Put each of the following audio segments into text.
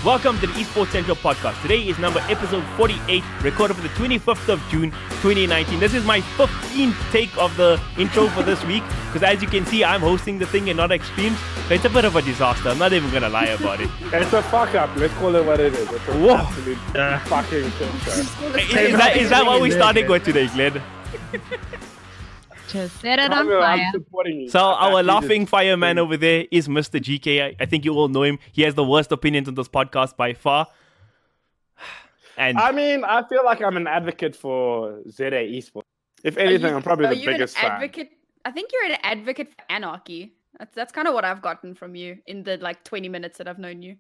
Welcome to the Esports Central podcast. Today is episode 48, recorded for the 25th of June, 2019. This is my 15th take of the intro for this week, because as you can see, I'm hosting the thing and not Extremes. So it's a bit of a disaster. I'm not even going to lie about it. It's a fuck up. Let's call it what it is. It's an absolute fucking shit. Is that what we're starting with today, Glenn? Just set it on fire. So our laughing fireman over there is Mr. GK. I think you all know him. He has the worst opinions on this podcast by far. And I mean, I feel like I'm an advocate for ZA Esports. If anything, I'm probably the biggest fan. I think you're an advocate for anarchy. That's kind of what I've gotten from you in the 20 minutes that I've known you.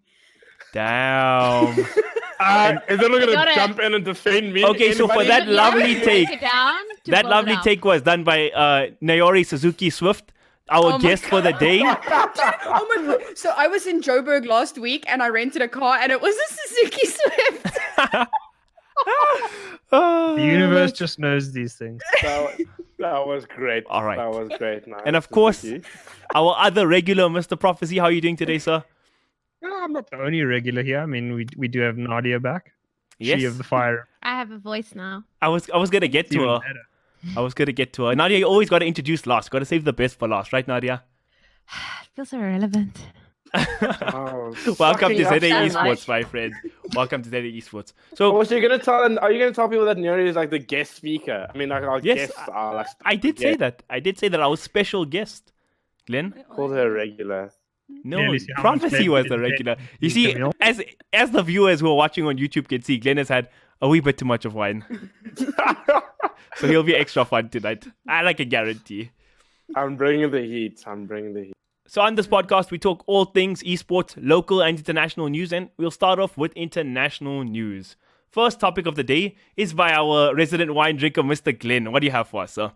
Damn. Is it going to jump in and defend me? Okay, so for that lovely take, take was done by Naori Suzuki Swift, our guest for the day. Oh my God. So I was in Joburg last week and I rented a car and it was a Suzuki Swift. The universe just knows these things. That was great. All right. That was great. Nice. And of course, our other regular Mr. Prophecy. How are you doing today, sir? No, I'm not the only regular here. I mean, we do have Nadia back. Yes. She of the fire. I have a voice now. I was gonna get to her. I was gonna get to her. Nadia, you always gotta introduce last. Gotta save the best for last, right, Nadia? It feels so irrelevant. Welcome to ZA Esports, my friend. Welcome to ZA Esports. So, are you gonna tell people that Nuri is like the guest speaker? I mean, like our guests are like. I did say that. I did say that I was special guest. Glenn called her regular. No, Prophecy was the regular. You see, as the viewers who are watching on YouTube can see, Glenn has had a wee bit too much of wine. So he'll be extra fun tonight. I can guarantee. I'm bringing the heat. So on this podcast, we talk all things esports, local and international news, and we'll start off with international news. First topic of the day is by our resident wine drinker, Mr. Glenn. What do you have for us, sir?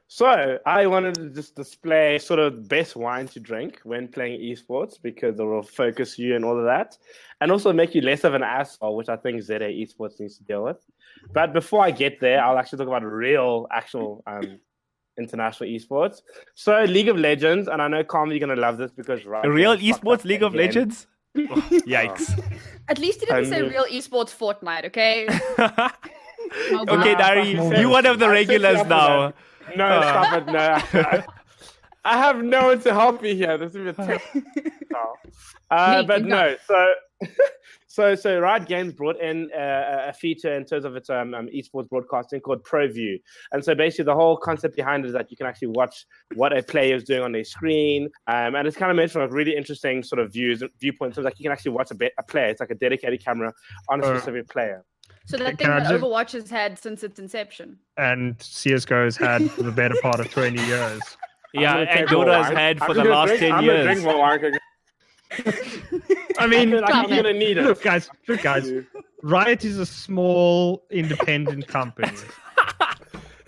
So, I wanted to just display sort of best wine to drink when playing esports because it will focus you and all of that. And also make you less of an asshole, which I think ZA Esports needs to deal with. But before I get there, I'll actually talk about actual international esports. So, League of Legends, and I know, Carmen, you're going to love this because... Riot real esports League of Legends? Oh, yikes. At least you didn't say real esports Fortnite, okay? Okay, Dari, you're one of the regulars now. No, stop it. No. I have no one to help me here. This is a but no. So Riot Games brought in a feature in terms of its esports broadcasting called ProView. And so basically the whole concept behind it is that you can actually watch what a player is doing on their screen. And it's kind of made from a really interesting sort of viewpoint. So like you can actually watch a player. It's like a dedicated camera on a specific player. So that thing that Overwatch has had since its inception. And CSGO has had for the better part of 20 years. Yeah, and Dota has had for the last 10 years. I'm going to drink more wine. I mean, I'm going to need it. Look, guys. Riot is a small, independent company.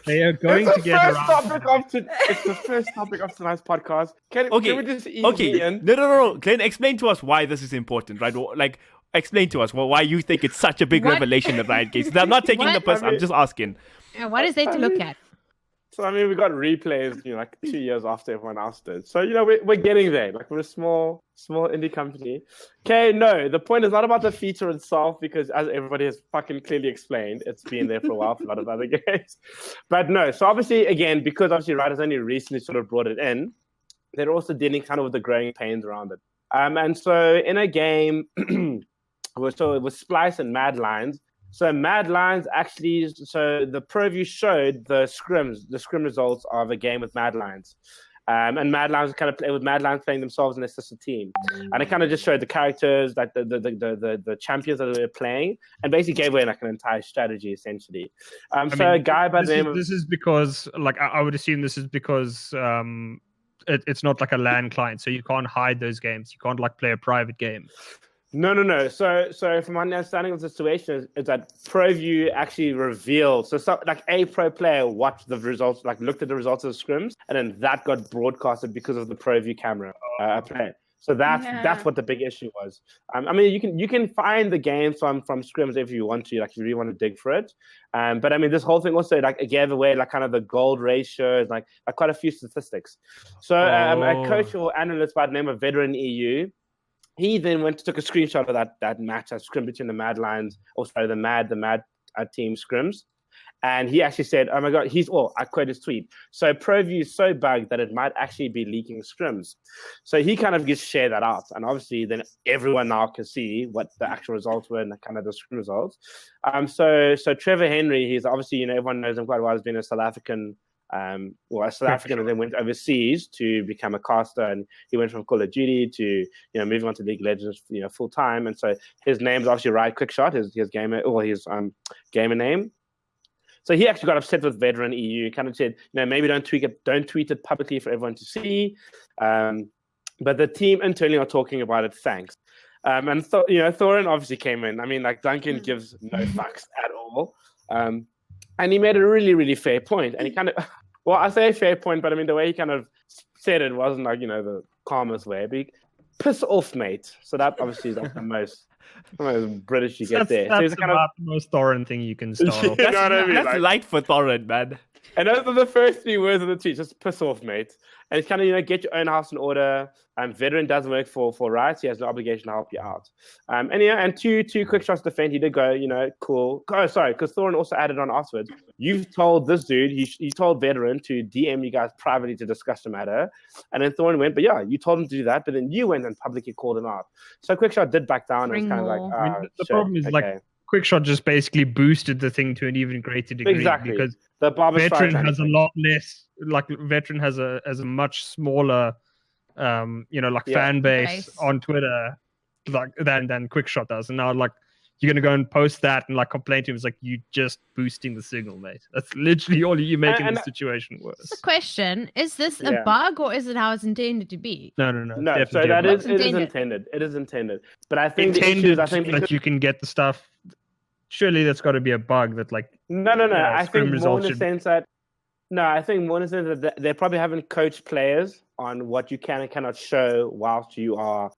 They are going to get around. It's the first topic of tonight's podcast. Can we just ease in? No. Glenn, explain to us why this is important, right? Like, explain to us why you think it's such a big revelation that Riot Games. I'm not taking the piss. I'm just asking. What is there to look at? So I mean, we got replays, 2 years after everyone else did. So we're getting there. Like we're a small indie company. Okay, no, the point is not about the feature itself because as everybody has fucking clearly explained, it's been there for a while for a lot of other games. But no, so obviously again, because obviously Riot has only recently sort of brought it in, they're also dealing kind of with the growing pains around it. And so in a game. So it was Splice and Mad Lions. So Mad Lions actually, so the ProView showed the scrim results of a game with Mad Lions. And Mad Lions kind of play with Mad Lions playing themselves in their sister team. And it kind of just showed the characters, like the champions that they were playing, and basically gave away like an entire strategy essentially. A guy by the name of... This is because, I would assume this is because it's not like a LAN client, so you can't hide those games. You can't play a private game. No. So from my understanding of the situation is that ProView actually revealed. So a pro player watched the results, looked at the results of the scrims, and then that got broadcasted because of the ProView camera play. So that's what the big issue was. I mean, you can find the games from scrims if you want to, if you really want to dig for it. But I mean, this whole thing also gave away kind of the gold ratios, quite a few statistics. So a coach or analyst by the name of Veteran EU. he then took a screenshot of that match, that scrim between the Mad Lions, the Mad team scrims. And he actually said, oh my God, I quote his tweet. So ProView is so bugged that it might actually be leaking scrims. So he kind of just shared that out. And obviously then everyone now can see what the actual results were and kind of the scrim results. So Trevor Henry, he's obviously, everyone knows him quite well. He's been a South African, and then went overseas to become a caster. And he went from Call of Duty to, moving on to League of Legends, full time. And so his name's obviously Riot Quickshot, his gamer name. So he actually got upset with Veteran EU, kind of said, maybe don't tweet it publicly for everyone to see. But the team internally are talking about it, thanks. And Thorin obviously came in. I mean, like Duncan gives no fucks at all. And he made a really, really fair point. And he kind of, well, I say a fair point, but I mean, the way he kind of said it wasn't like, the calmest way. But piss off, mate. So that obviously is like the most British you get there. That's so about the most Thorin thing you can start off. That's light for Thorin, man. And those are the first 3 words of the tweet. Just piss off, mate. And it's kind of, get your own house in order. Veteran doesn't work for Riot. He has no obligation to help you out. And two quick shots to defend. He did go, cool. Oh, sorry, because Thorin also added on afterwards. You've told this dude, he told Veteran to DM you guys privately to discuss the matter. And then Thorin went, but yeah, you told him to do that. But then you went and publicly called him out. So Quickshot did back down. And it was kind of like, the problem is like Quickshot just basically boosted the thing to an even greater degree. Exactly. Because the Veteran has a lot less, Veteran has a much smaller, fan base on Twitter, than Quickshot does. And now, you're gonna go and post that and complain to him. It's like you just boosting the signal, mate. That's literally all you making the situation worse. Question: is this a bug or is it how it's intended to be? No. So it is intended. It is intended. But I think the issue is, that you can get the stuff. Surely that's got to be a bug that No. I think more in the sense that they probably haven't coached players on what you can and cannot show whilst you are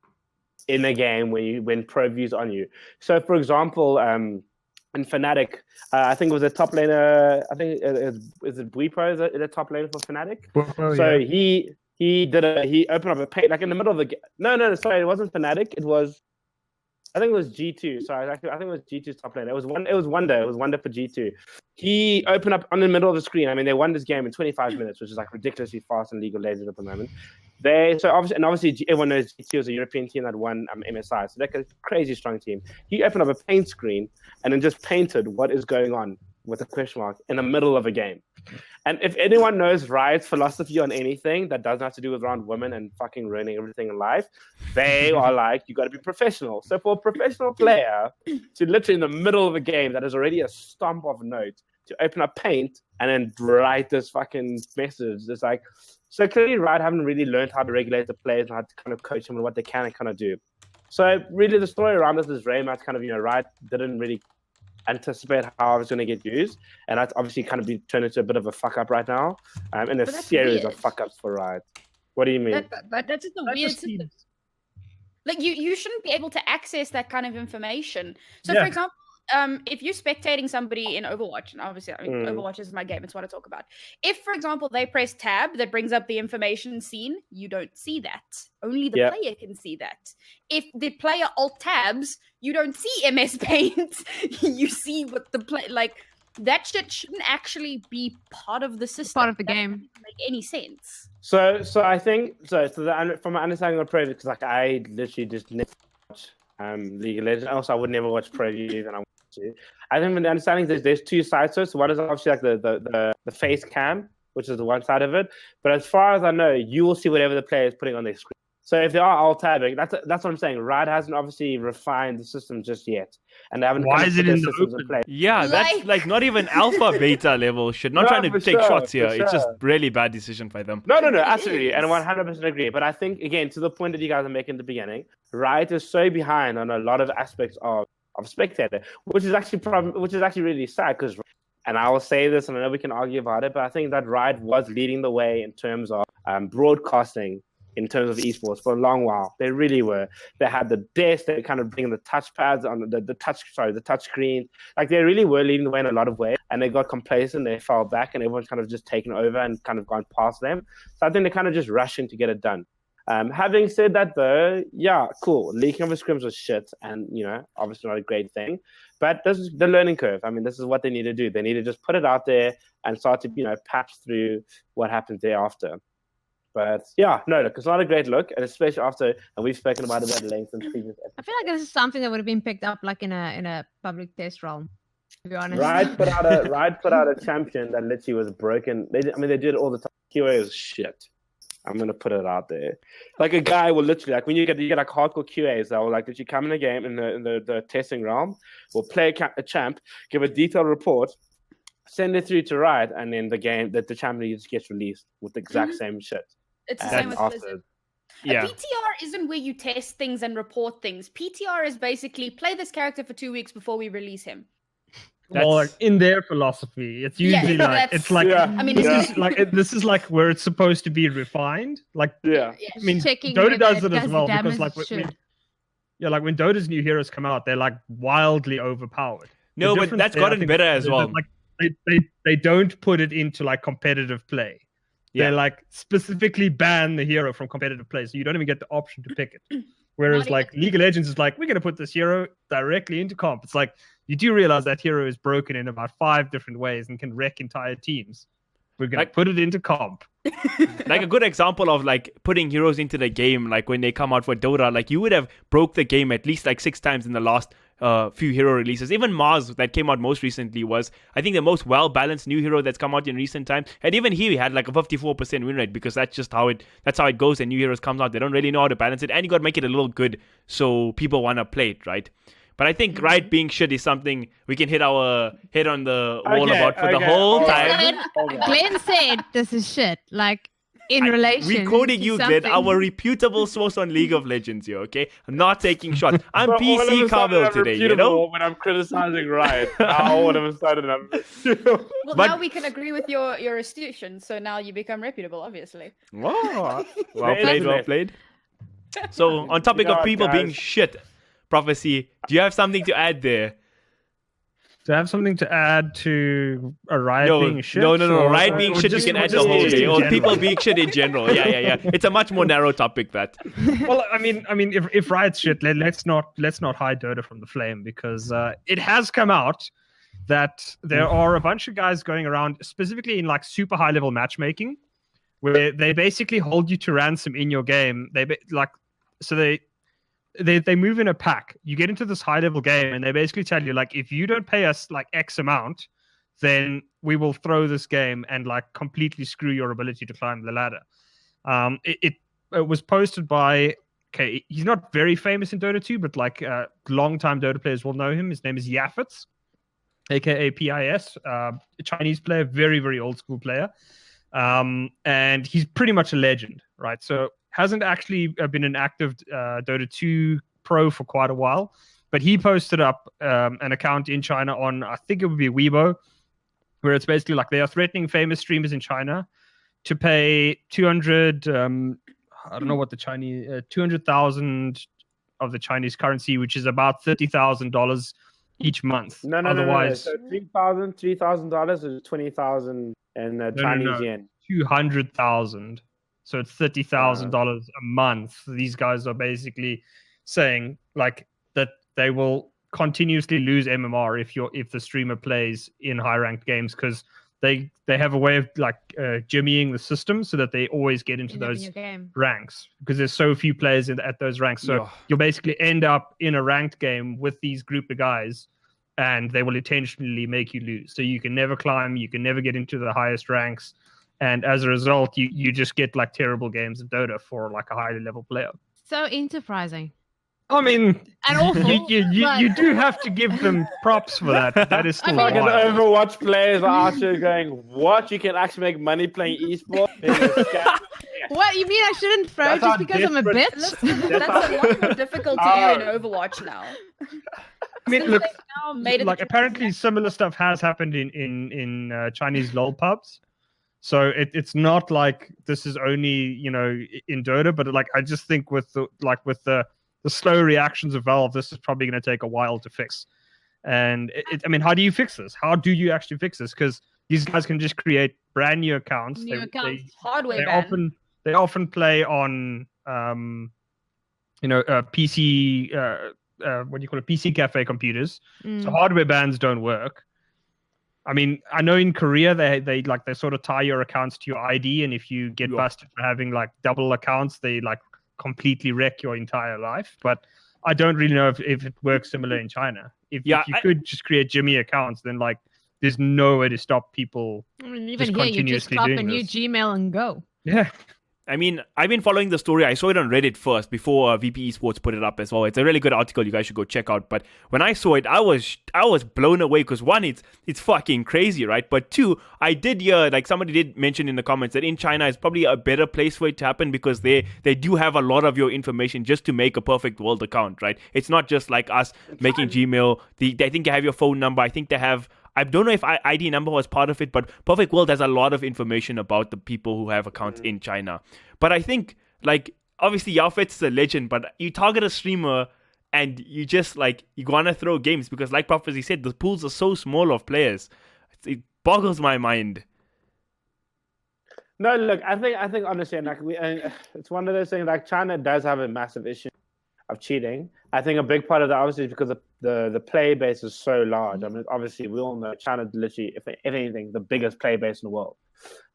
in a game when ProView's on you. So, for example, in Fnatic, I think it was a top laner. I think is it Buipo is a top laner for Fnatic. So he opened up a page in the middle of the game. No, sorry, it wasn't Fnatic. I think it was G2. Sorry, I think it was G2's top lane. It was Wonder. It was Wonder for G2. He opened up on the middle of the screen. I mean, they won this game in 25 minutes, which is ridiculously fast in League of Legends at the moment. Obviously everyone knows G2 is a European team that won MSI, so they're a crazy strong team. He opened up a paint screen and then just painted what is going on with a question mark in the middle of a game. And if anyone knows Riot's philosophy on anything that doesn't have to do with around women and fucking ruining everything in life, they are you got to be professional. So for a professional player to literally in the middle of a game that is already a stomp of note to open up paint and then write this fucking message, it's so clearly Riot haven't really learned how to regulate the players and how to kind of coach them and what they can and cannot do. So really the story around this is very much kind of, Riot didn't really anticipate how it was going to get used, and that's obviously kind of turned into a bit of a fuck up right now, and a series of fuck ups for Riot. What do you mean? But that's just a weird system. You shouldn't be able to access that kind of information. So, for example, if you're spectating somebody in Overwatch, and obviously Overwatch is my game, it's what I talk about. If, for example, they press tab that brings up the information scene, you don't see that. Only the player can see that. If the player alt tabs, you don't see MS Paint. You see what the play that shit shouldn't actually be part of the system. Part of the that game. doesn't make any sense. So I think from my understanding of ProView, because I literally just never watch League of Legends. Also, I would never watch ProView, and I want to. I think from the understanding there's 2 sides to it. So one is obviously the face cam, which is the one side of it. But as far as I know, you will see whatever the player is putting on their screen. So if they are alt tabbing, that's what I'm saying. Riot hasn't obviously refined the system just yet, and they haven't. Why is it in the open? Place. Yeah, that's not even alpha beta level. Should not trying to take shots here. It's just really bad decision by them. No, absolutely, and 100% agree. But I think again, to the point that you guys are making at the beginning, Riot is so behind on a lot of aspects of spectator, which is actually really sad because. And I will say this, and I know we can argue about it, but I think that Riot was leading the way in terms of broadcasting. In terms of esports for a long while, they really were. They had the best. They kind of bring the touchpads on the touch screen. They really were leading the way in a lot of ways. And they got complacent. They fell back, and everyone's kind of just taken over and kind of gone past them. So I think they're kind of just rushing to get it done. Having said that, though, yeah, cool. Leaking of the scrims was shit, and obviously not a great thing. But this is the learning curve. I mean, this is what they need to do. They need to just put it out there and start to patch through what happens thereafter. But yeah, no, look, it's not a great look, and especially after, and we've spoken about it at length in previous episodes. I feel like this is something that would have been picked up like in a public test realm. To be honest, Riot put out a champion that literally was broken. They did it all the time. QA is shit. I'm gonna put it out there. Like a guy will literally, like when you get like hardcore QAs that will like literally come in a game in the testing realm, will play a champ, give a detailed report, send it through to Riot, and then the game that the champion just gets released with the exact same shit. It's the same with Blizzard. Yeah. A PTR isn't where you test things and report things. PTR is basically play this character for 2 weeks before we release him. Well, like, in their philosophy, it's usually this is like where it's supposed to be refined. Like, I mean, checking Dota does it does as well the because like when Dota's new heroes come out, they're like wildly overpowered. No, but that's gotten better as well. Like they don't put it into like competitive play. They like specifically ban the hero from competitive play, so you don't even get the option to pick it. Whereas like League of Legends is like, we're going to put this hero directly into comp. It's like, you do realize that hero is broken in about 5 different ways and can wreck entire teams. We're going to put it into comp. Like a good example of like putting heroes into the game, like when they come out for Dota, like you would have broke the game at least like 6 times in the last few hero releases. Even Mars that came out most recently was, I think, the most well-balanced new hero that's come out in recent times. And even he had like a 54% win rate because that's just how it goes. And new heroes comes out, they don't really know how to balance it, and you got to make it a little good so people want to play it, right? But I think Riot being shit is something we can hit our head on the wall about for the whole time. Glenn said this is shit. Like, in relation. We're quoting you, Glenn, our reputable source on League of Legends here, okay? I'm not taking shots. I'm PC Carvel today, you know? When I'm criticizing Riot, now all of a sudden I'm... Well, now we can agree with your institution, so now you become reputable, obviously. Oh, well played. So, on topic of people being shit, Prophecy, do you have something to add there? Do I have something to add to a Riot being shit? No. Riot being shit, you can add the whole day. Or people being shit in general. Yeah. It's a much more narrow topic, that. Well, I mean, if Riot's shit, let's not hide Dota from the flame, because it has come out that there are a bunch of guys going around, specifically in like super high level matchmaking, where they basically hold you to ransom in your game. They move in a pack. You get into this high level game and they basically tell you, like, if you don't pay us like X amount, then we will throw this game and like completely screw your ability to climb the ladder. It was posted by, he's not very famous in Dota 2, but like long-time Dota players will know him. His name is Yafits, aka PIS, a Chinese player, very, very old school player. And he's pretty much a legend, right? So hasn't actually been an active Dota 2 pro for quite a while, but he posted up an account in China on, I think it would be Weibo, where it's basically like they are threatening famous streamers in China to pay 200, I don't know what the Chinese, 200,000 of the Chinese currency, which is about $30,000 each month. No. Otherwise, so $3,000 is 20,000 in Chinese yen. 200,000. So it's $30,000 a month. These guys are basically saying like that they will continuously lose MMR if the streamer plays in high ranked games, because they have a way of like jimmying the system so that they always get into those ranks, because there's so few players at those ranks. So you'll basically end up in a ranked game with these group of guys, and they will intentionally make you lose. So you can never climb, you can never get into the highest ranks. And as a result, you just get like terrible games of Dota for like a higher level player. So enterprising. I mean, and awful. You do have to give them props for that. That is still like Overwatch players are actually going, what? You can actually make money playing esports? What, you mean I shouldn't throw just because I'm a bitch? That's a lot more difficult to do in Overwatch now. I mean, look, like apparently similar stuff has happened in Chinese LOL pubs. So it's not like this is only, in Dota, but like I just think with the slow reactions of Valve, this is probably going to take a while to fix. And I mean, how do you fix this? How do you actually fix this? Because these guys can just create brand new accounts. Hardware ban. They often play on PC, what do you call it? PC cafe computers. Mm. So hardware bans don't work. I mean, I know in Korea they sort of tie your accounts to your ID, and if you get busted for having like double accounts, they like completely wreck your entire life. But I don't really know if it works similar in China. If you could just create Jimmy accounts, then like there's no way to stop people. I mean, even here, you just drop a new Gmail and go. Yeah. I mean, I've been following the story. I saw it on Reddit first before VP Esports put it up as well. It's a really good article. You guys should go check out. But when I saw it, I was blown away because one, it's fucking crazy, right? But two, I did hear, like somebody did mention in the comments that in China is probably a better place for it to happen because they do have a lot of your information just to make a perfect world account, right? It's not just like us making Gmail. I think they have your phone number. I think they have. I don't know if ID number was part of it, but Perfect World has a lot of information about the people who have accounts in China. But I think, like, obviously Yaofet's is a legend, but you target a streamer and you just, like, you want to throw games because, like Prophecy said, the pools are so small of players. It boggles my mind. No, look, I think honestly, like it's one of those things. Like China does have a massive issue of cheating. I think a big part of that obviously is because the player base is so large. I mean, obviously we all know China's literally, if anything, the biggest player base in the world.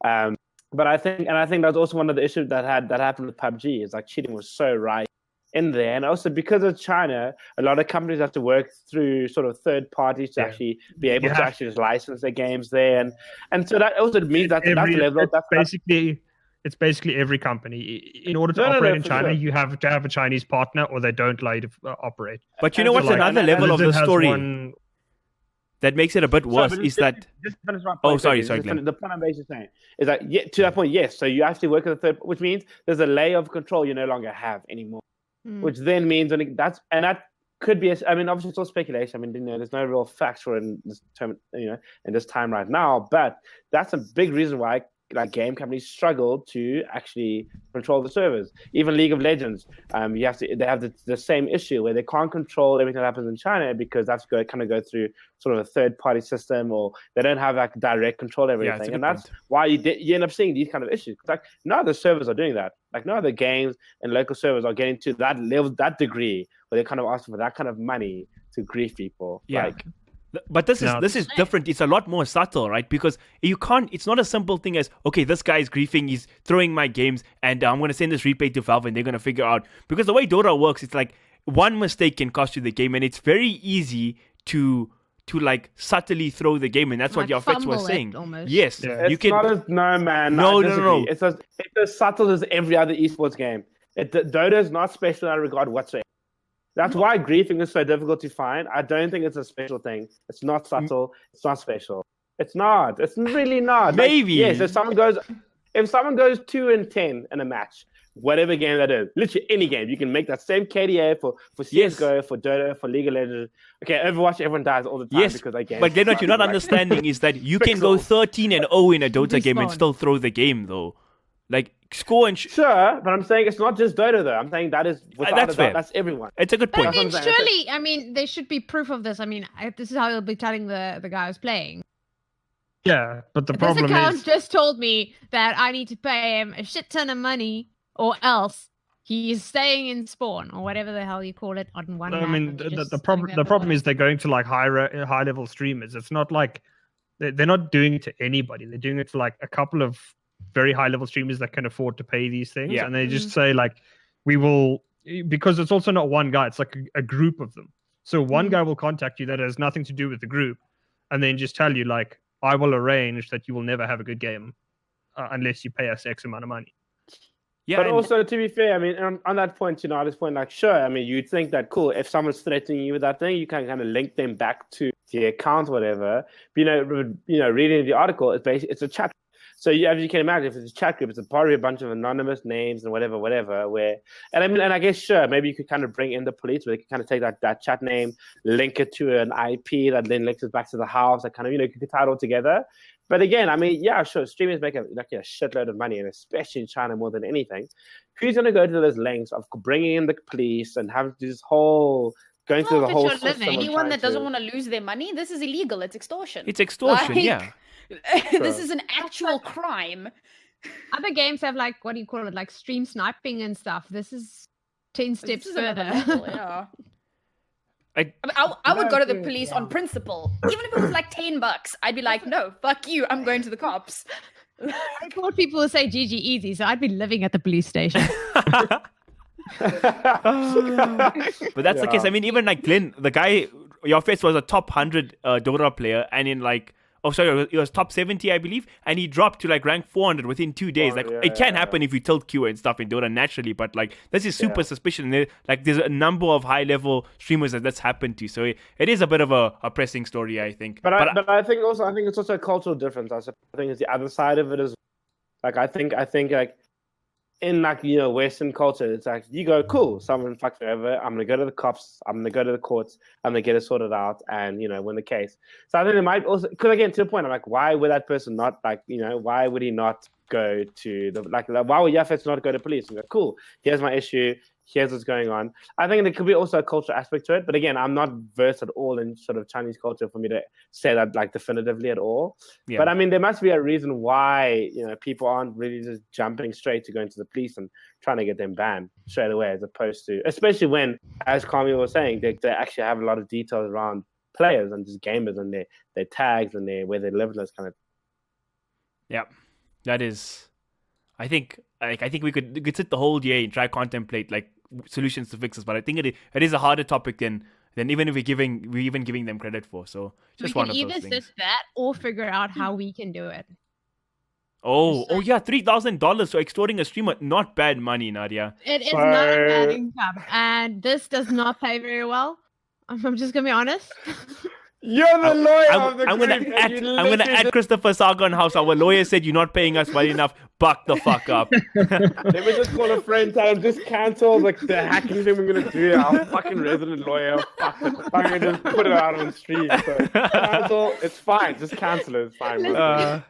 But I think that's also one of the issues that happened with PUBG is like cheating was so right in there, and also because of China, a lot of companies have to work through sort of third parties to actually be able to actually just license their games there, and so that also means that it's basically every company. In order to operate in China, you have to have a Chinese partner, or they don't allow you to operate. But you know what's another level of the story that makes it a bit worse is that. Just finish my point. Oh, sorry, Glenn. The point I'm basically saying is that to that point, yes. So you actually work with a third, which means there's a layer of control you no longer have anymore. Which then means that could be. I mean, obviously it's all speculation. I mean, there's no real facts for in this term, in this time right now. But that's a big reason why like game companies struggle to actually control the servers. Even League of Legends, they have the same issue where they can't control everything that happens in China because that's go through sort of a third party system, or they don't have like direct control over everything, and that's why you end up seeing these kind of issues. Like none of the servers are doing that. Like none of the games and local servers are getting to that level, that degree where they're kind of asking for that kind of money to grief people. Yeah. But this is different. It's a lot more subtle, right? Because you can't. It's not a simple thing as, okay, this guy is griefing, he's throwing my games, and I'm going to send this replay to Valve, and they're going to figure out. Because the way Dota works, it's like one mistake can cost you the game, and it's very easy to like subtly throw the game, and that's what your Yaofetz was saying. Yes, you can. No. It's as subtle as every other esports game. Dota is not special in that regard whatsoever. That's why griefing is so difficult to find. I don't think it's a special thing. It's not subtle. It's not special. It's not. It's really not. Maybe. Yes, if someone goes 2-10 in a match, whatever game that is, literally any game, you can make that same KDA for CSGO, for Dota, for League of Legends. Okay, Overwatch, everyone dies all the time because they game. But then what you're not understanding is that you can go 13-0 in a Dota game and still throw the game, though. Like, score and... Sure, but I'm saying it's not just Dota, though. I'm saying that is... That's fair. That's everyone. It's a good point. But I mean, there should be proof of this. I mean, this is how he'll be telling the guy who's playing. Yeah, but the problem is... This account just told me that I need to pay him a shit ton of money, or else he is staying in spawn, or whatever the hell you call it, on one. I mean, the problem is they're going to like high level streamers. It's not like they're not doing it to anybody. They're doing it to like a couple of very high level streamers that can afford to pay these things, and they just say like, we will, because it's also not one guy, it's like a group of them. So one guy will contact you that has nothing to do with the group, and then just tell you like, I will arrange that you will never have a good game unless you pay us X amount of money. Yeah, but also, to be fair, I mean, on that point, at this point, like, sure, I mean, you'd think that, cool, if someone's threatening you with that thing, you can kind of link them back to the account, whatever. But, reading the article, it's a chat. So as you can imagine, if it's a chat group, it's probably a bunch of anonymous names and whatever, and I guess, sure, maybe you could kind of bring in the police, where they could kind of take that chat name, link it to an IP that then links it back to the house, that kind of, you could tie it all together. But again, I mean, yeah, sure, streamers make a shitload of money, and especially in China more than anything. Who's going to go to those lengths of bringing in the police and having this whole, going through the whole system? Anyone that doesn't want to lose their money, this is illegal. It's extortion. It's extortion, yeah. This is an actual crime. Other games have like, what do you call it, like stream sniping and stuff. This is 10 steps further. Level, yeah. I would go to the police on principle. Even if it was like $10, I'd be like, no, fuck you, I'm going to the cops. I thought people would say GG easy, so I'd be living at the police station. But that's the case. I mean, even like Glenn, the guy, your face was a top 100 Dota player, and in like, he was top 70, I believe, and he dropped to like rank 400 within 2 days. It can happen if you tilt Q and stuff in Dota naturally, but like this is super suspicious. And there's a number of high level streamers that's happened to, so it is a bit of a pressing story, I think. But I think it's also a cultural difference. I think it's the other side of it is like I think like in like Western culture, it's like you go cool, someone fucked me over, I'm gonna go to the cops, I'm gonna go to the courts, I'm gonna get it sorted out, and win the case. So I think it might also, because again, to the point, I'm like, why would that person not why would he not go to the why would Yafet not go to police and go, cool, here's my issue, here's what's going on. I think there could be also a cultural aspect to it, but again, I'm not versed at all in sort of Chinese culture for me to say that like definitively at all. Yeah. But I mean, there must be a reason why people aren't really just jumping straight to going to the police and trying to get them banned straight away, as opposed to, especially when, as Kami was saying, they actually have a lot of details around players and just gamers and their tags and where they live and those kind of. Yeah, that is. I think we could sit the whole day and try contemplate like solutions to fix this, but I think it is a harder topic than even if we're even giving them credit for. So just one of those things. We can either sit that or figure out how we can do it. Oh yeah, $3,000 for extorting a streamer, not bad money, Nadia. It is not a bad income, and this does not pay very well. I'm just gonna be honest. You're the lawyer of the group. I'm gonna add Christopher Sargon House. Our lawyer said you're not paying us well enough. Buck the fuck up. Let me just call a friend, tell him just cancel like the hacking thing we're gonna do. Our fucking resident lawyer, fucking just put it out on the street. So cancel. It's fine. Just cancel it. It's fine. And I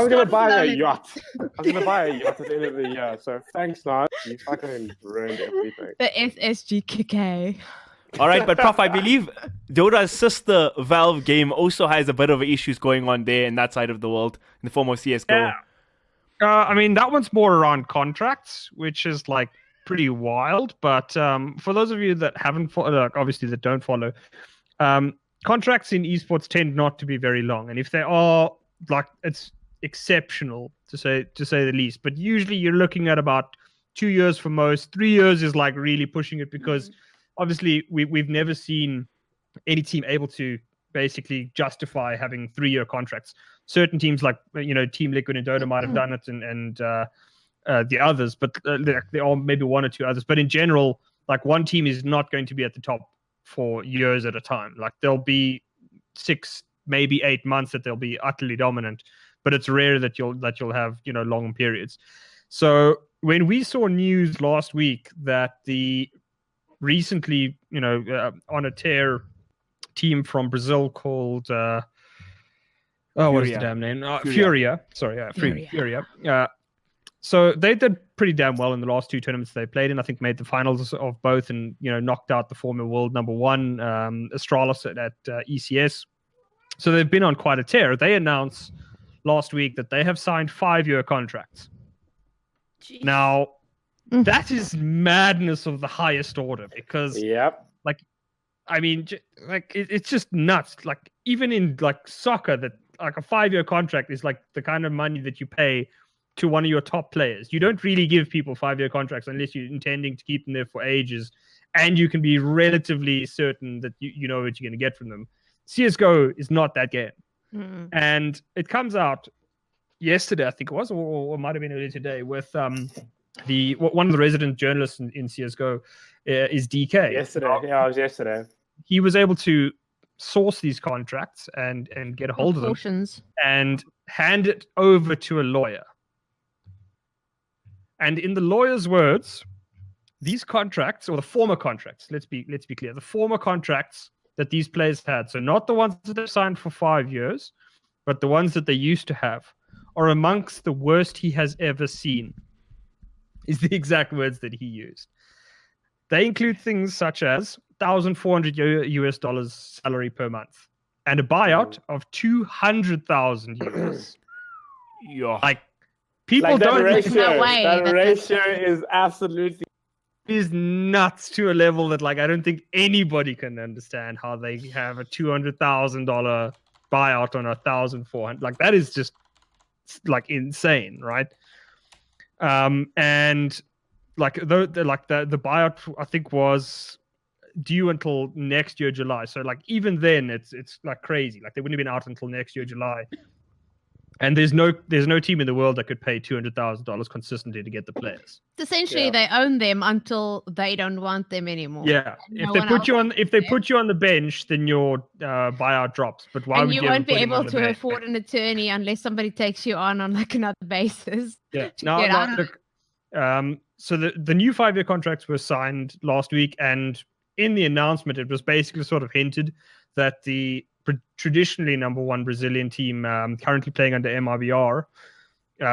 was gonna buy a yacht. I was gonna buy a yacht at the end of the year. So thanks, Nat. You fucking ruined everything. The SSGKK. All right, but Prof, I believe Dota's sister Valve game also has a bit of issues going on there in that side of the world in the form of CSGO. Yeah. I mean, that one's more around contracts, which is like pretty wild. But for those of you that haven't followed, obviously that don't follow, contracts in esports tend not to be very long, and if they are, like, it's exceptional to say the least. But usually you're looking at about 2 years for most. 3 years is like really pushing it because. Obviously, we've never seen any team able to basically justify having 3-year contracts. Certain teams like Team Liquid and Dota might have done it, and the others, but there are maybe one or two others. But in general, like one team is not going to be at the top for years at a time. Like there'll be 6, maybe 8 months that they'll be utterly dominant, but it's rare that you'll have long periods. So when we saw news last week that the recently, on a tear team from Brazil called what is the damn name? Furia. Sorry, Furia. So they did pretty damn well in the last 2 tournaments they played in. I think made the finals of both, and knocked out the former world number 1 Astralis at ECS. So they've been on quite a tear. They announced last week that they have signed 5-year contracts. Jeez. Now. That is madness of the highest order because, it's just nuts. Like even in like soccer, that like a 5-year contract is like the kind of money that you pay to one of your top players. You don't really give people 5-year contracts unless you're intending to keep them there for ages, and you can be relatively certain that you know what you're going to get from them. CSGO is not that game, and it comes out yesterday, I think it was, or it might have been earlier today, with one of the resident journalists in CSGO is DK. Yesterday, it was yesterday. He was able to source these contracts and get a hold of them and hand it over to a lawyer. And in the lawyer's words, these contracts, or the former contracts, let's be clear, the former contracts that these players had, so not the ones that they signed for 5 years, but the ones that they used to have, are amongst the worst he has ever seen. Is the exact words that he used. They include things such as $1,400 salary per month and a buyout of 200,000 euros. Yeah. Like People Like, that don't ratio, no way that that ratio is absolutely is nuts to a level that like I don't think anybody can understand how they have a $200,000 buyout on 1,400. Like that is just like insane, right? And like the buyout I think was due until next year July. So like even then it's like crazy. Like they wouldn't have been out until next year July. And there's no team in the world that could pay $200,000 consistently to get the players. Essentially, they own them until they don't want them anymore. Yeah, if they put you on the bench, then your buyout drops. But why and would you you won't be ever put him able on the to bench? afford an attorney unless somebody takes you on like another basis. Yeah. to get out of Look, so the new 5-year contracts were signed last week, and in the announcement, it was basically sort of hinted that the traditionally number one Brazilian team currently playing under MRBR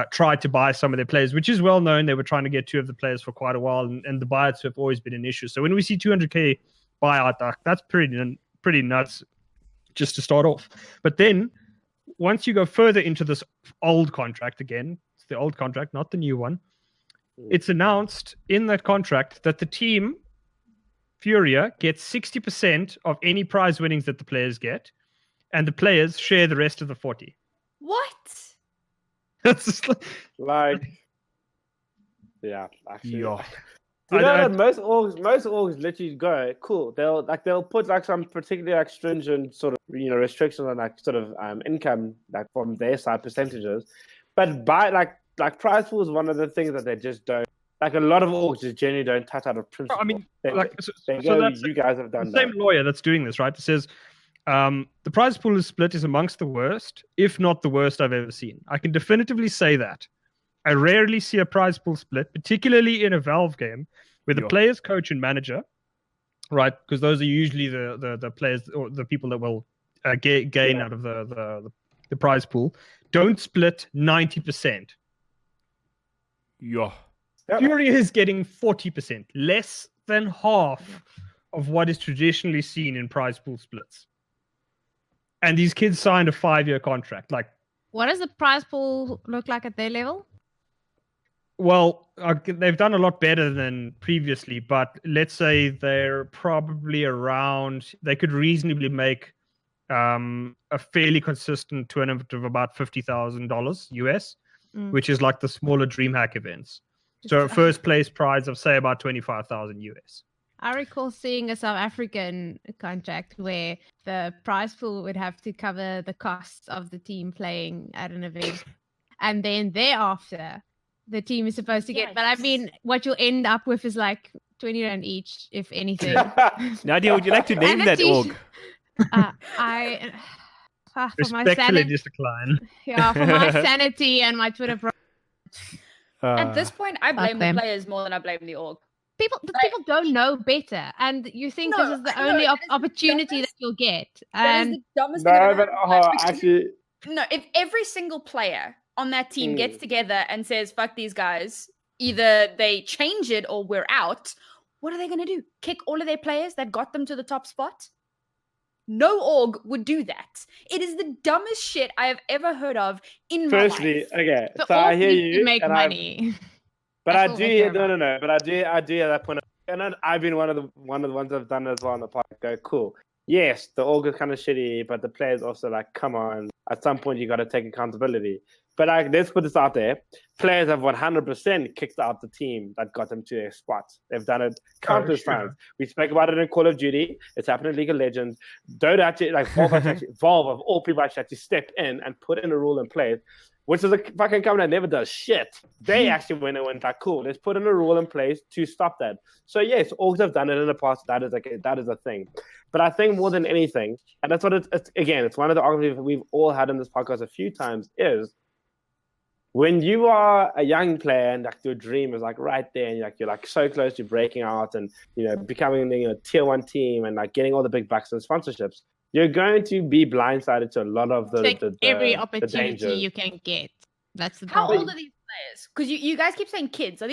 tried to buy some of their players, which is well known. They were trying to get 2 of the players for quite a while, and the buyouts have always been an issue. So when we see 200K buyout, that's pretty nuts just to start off. But then once you go further into this old contract, again, it's the old contract, not the new one, it's announced in that contract that the team, Furia, gets 60% of any prize winnings that the players get, and the players share the rest of the 40. What? That's just like, yeah, actually. Yeah. You know that most orgs literally go cool. They'll put like some particularly like stringent sort of restrictions on like sort of income like from their side percentages, but by like prize pool is one of the things that they just don't. Like a lot of orgs just genuinely don't touch out of principle. I mean, you guys have done the same lawyer that's doing this, right? It says the prize pool is split is amongst the worst, if not the worst I've ever seen. I can definitively say that. I rarely see a prize pool split, particularly in a Valve game, where the players, coach, and manager, right? Because those are usually the players or the people that will gain out of the prize pool, don't split 90%. Yeah. Furia is getting 40%, less than half of what is traditionally seen in prize pool splits. And these kids signed a 5-year contract. Like, what does the prize pool look like at their level? Well, they've done a lot better than previously, but let's say they're probably around, they could reasonably make a fairly consistent tournament of about $50,000 US, which is like the smaller DreamHack events. So first place prize of say about 25,000 US. I recall seeing a South African contract where the prize pool would have to cover the costs of the team playing at an event. And then thereafter, the team is supposed to get. But I mean, what you'll end up with is like 20 rand each, if anything. Nadia, would you like to name that org? Respectfully decline. Yeah, for my sanity and my Twitter at this point, I blame the players more than I blame the org. People don't know better, and you think this is the only opportunity that you'll get. That is the dumbest thing I've ever heard. No, if every single player on that team gets together and says, fuck these guys, either they change it or we're out, what are they going to do? Kick all of their players that got them to the top spot? No org would do that. It is the dumbest shit I have ever heard of in my life. Firstly, okay, but so I hear you. To make money. But I do hear But I do hear that point. And I've been one of the ones that've done it as well on the pod. Go cool. Yes, the org is kind of shitty, but the players also like, come on. At some point, you got to take accountability. But let's put this out there. Players have 100% kicked out the team that got them to their spot. They've done it countless times. We spoke about it in Call of Duty. It's happened in League of Legends. Dota actually, like Valve of all people actually step in and put in a rule in place, which is a fucking company that never does shit. They actually went and went like, cool, let's put in a rule in place to stop that. So yes, orgs have done it in the past. That is a thing. But I think more than anything, and that's what it's one of the arguments we've all had in this podcast a few times, is when you are a young player and like your dream is like right there, and you're like so close to breaking out and becoming a tier 1 team and like getting all the big bucks and sponsorships, you're going to be blindsided to a lot of every opportunity you can get. That's the How old are these players? Because you guys keep saying kids. Are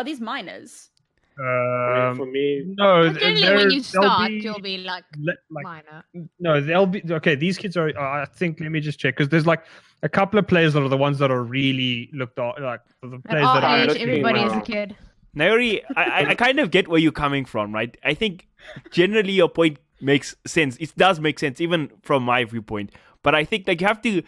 these minors? For me, no. Generally, when you start, you'll be like minor. No, they'll be okay. These kids are. I think. Let me just check because there's like a couple of players that are the ones that are really looked at, like the players At that our are. age, everybody is a kid. Naori, I kind of get where you're coming from, right? I think generally your point makes sense. It does make sense, even from my viewpoint. But I think like you have to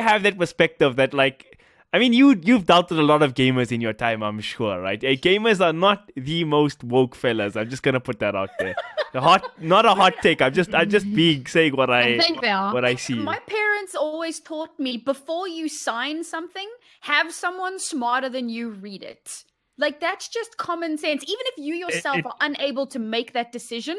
have that perspective that like, I mean, you've dealt with a lot of gamers in your time, I'm sure, right? Gamers are not the most woke fellas. I'm just gonna put that out there. Not a hot take. I'm just saying what I think they are. what I see. My parents always taught me, before you sign something, have someone smarter than you read it. Like, that's just common sense. Even if you yourself are unable to make that decision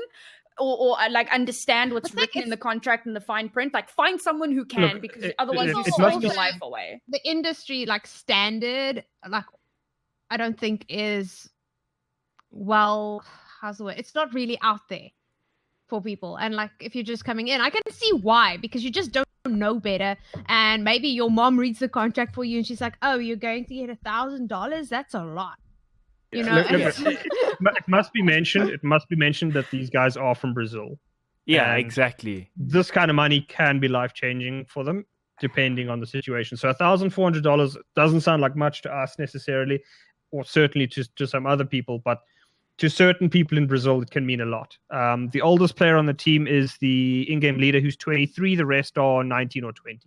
or like understand what's written in the contract and the fine print, like find someone who can, because otherwise you solve your life away. The industry like standard, like I don't think is how's the word? It's not really out there for people. And like if you're just coming in, I can see why, because you just don't know better. And maybe your mom reads the contract for you and she's like, oh, you're going to get $1,000? That's a lot. You know, it must be mentioned. It must be mentioned that these guys are from Brazil. Yeah, And exactly. this kind of money can be life-changing for them, depending on the situation. So $1,400 doesn't sound like much to us necessarily, or certainly to some other people, but to certain people in Brazil, it can mean a lot. The oldest player on the team is the in-game leader, who's 23. The rest are 19 or 20.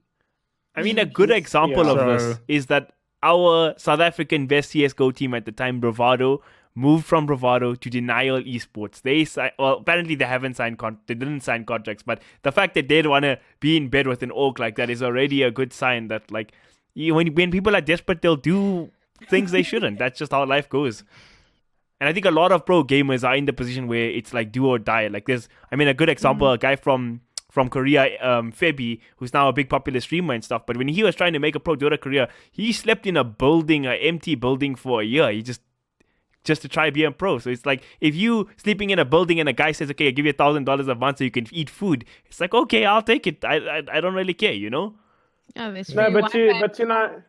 I mean, a good example of this is that our South African best CSGO team at the time, Bravado, moved from Bravado to Denial Esports. Apparently they haven't signed they didn't sign contracts, but the fact that they'd want to be in bed with an orc like that is already a good sign that like when people are desperate, they'll do things they shouldn't. That's just how life goes. And I think a lot of pro gamers are in the position where it's like do or die. Like there's, I mean, a good example, a guy from Korea, Febi, who's now a big popular streamer and stuff. But when he was trying to make a pro Dota career, he slept in a building, an empty building for a year. He just to try to be a pro. So it's like, if you sleeping in a building and a guy says, okay, I'll give you $1,000 a month so you can eat food. It's like, okay, I'll take it. I don't really care, you know? Oh, that's No, but you know,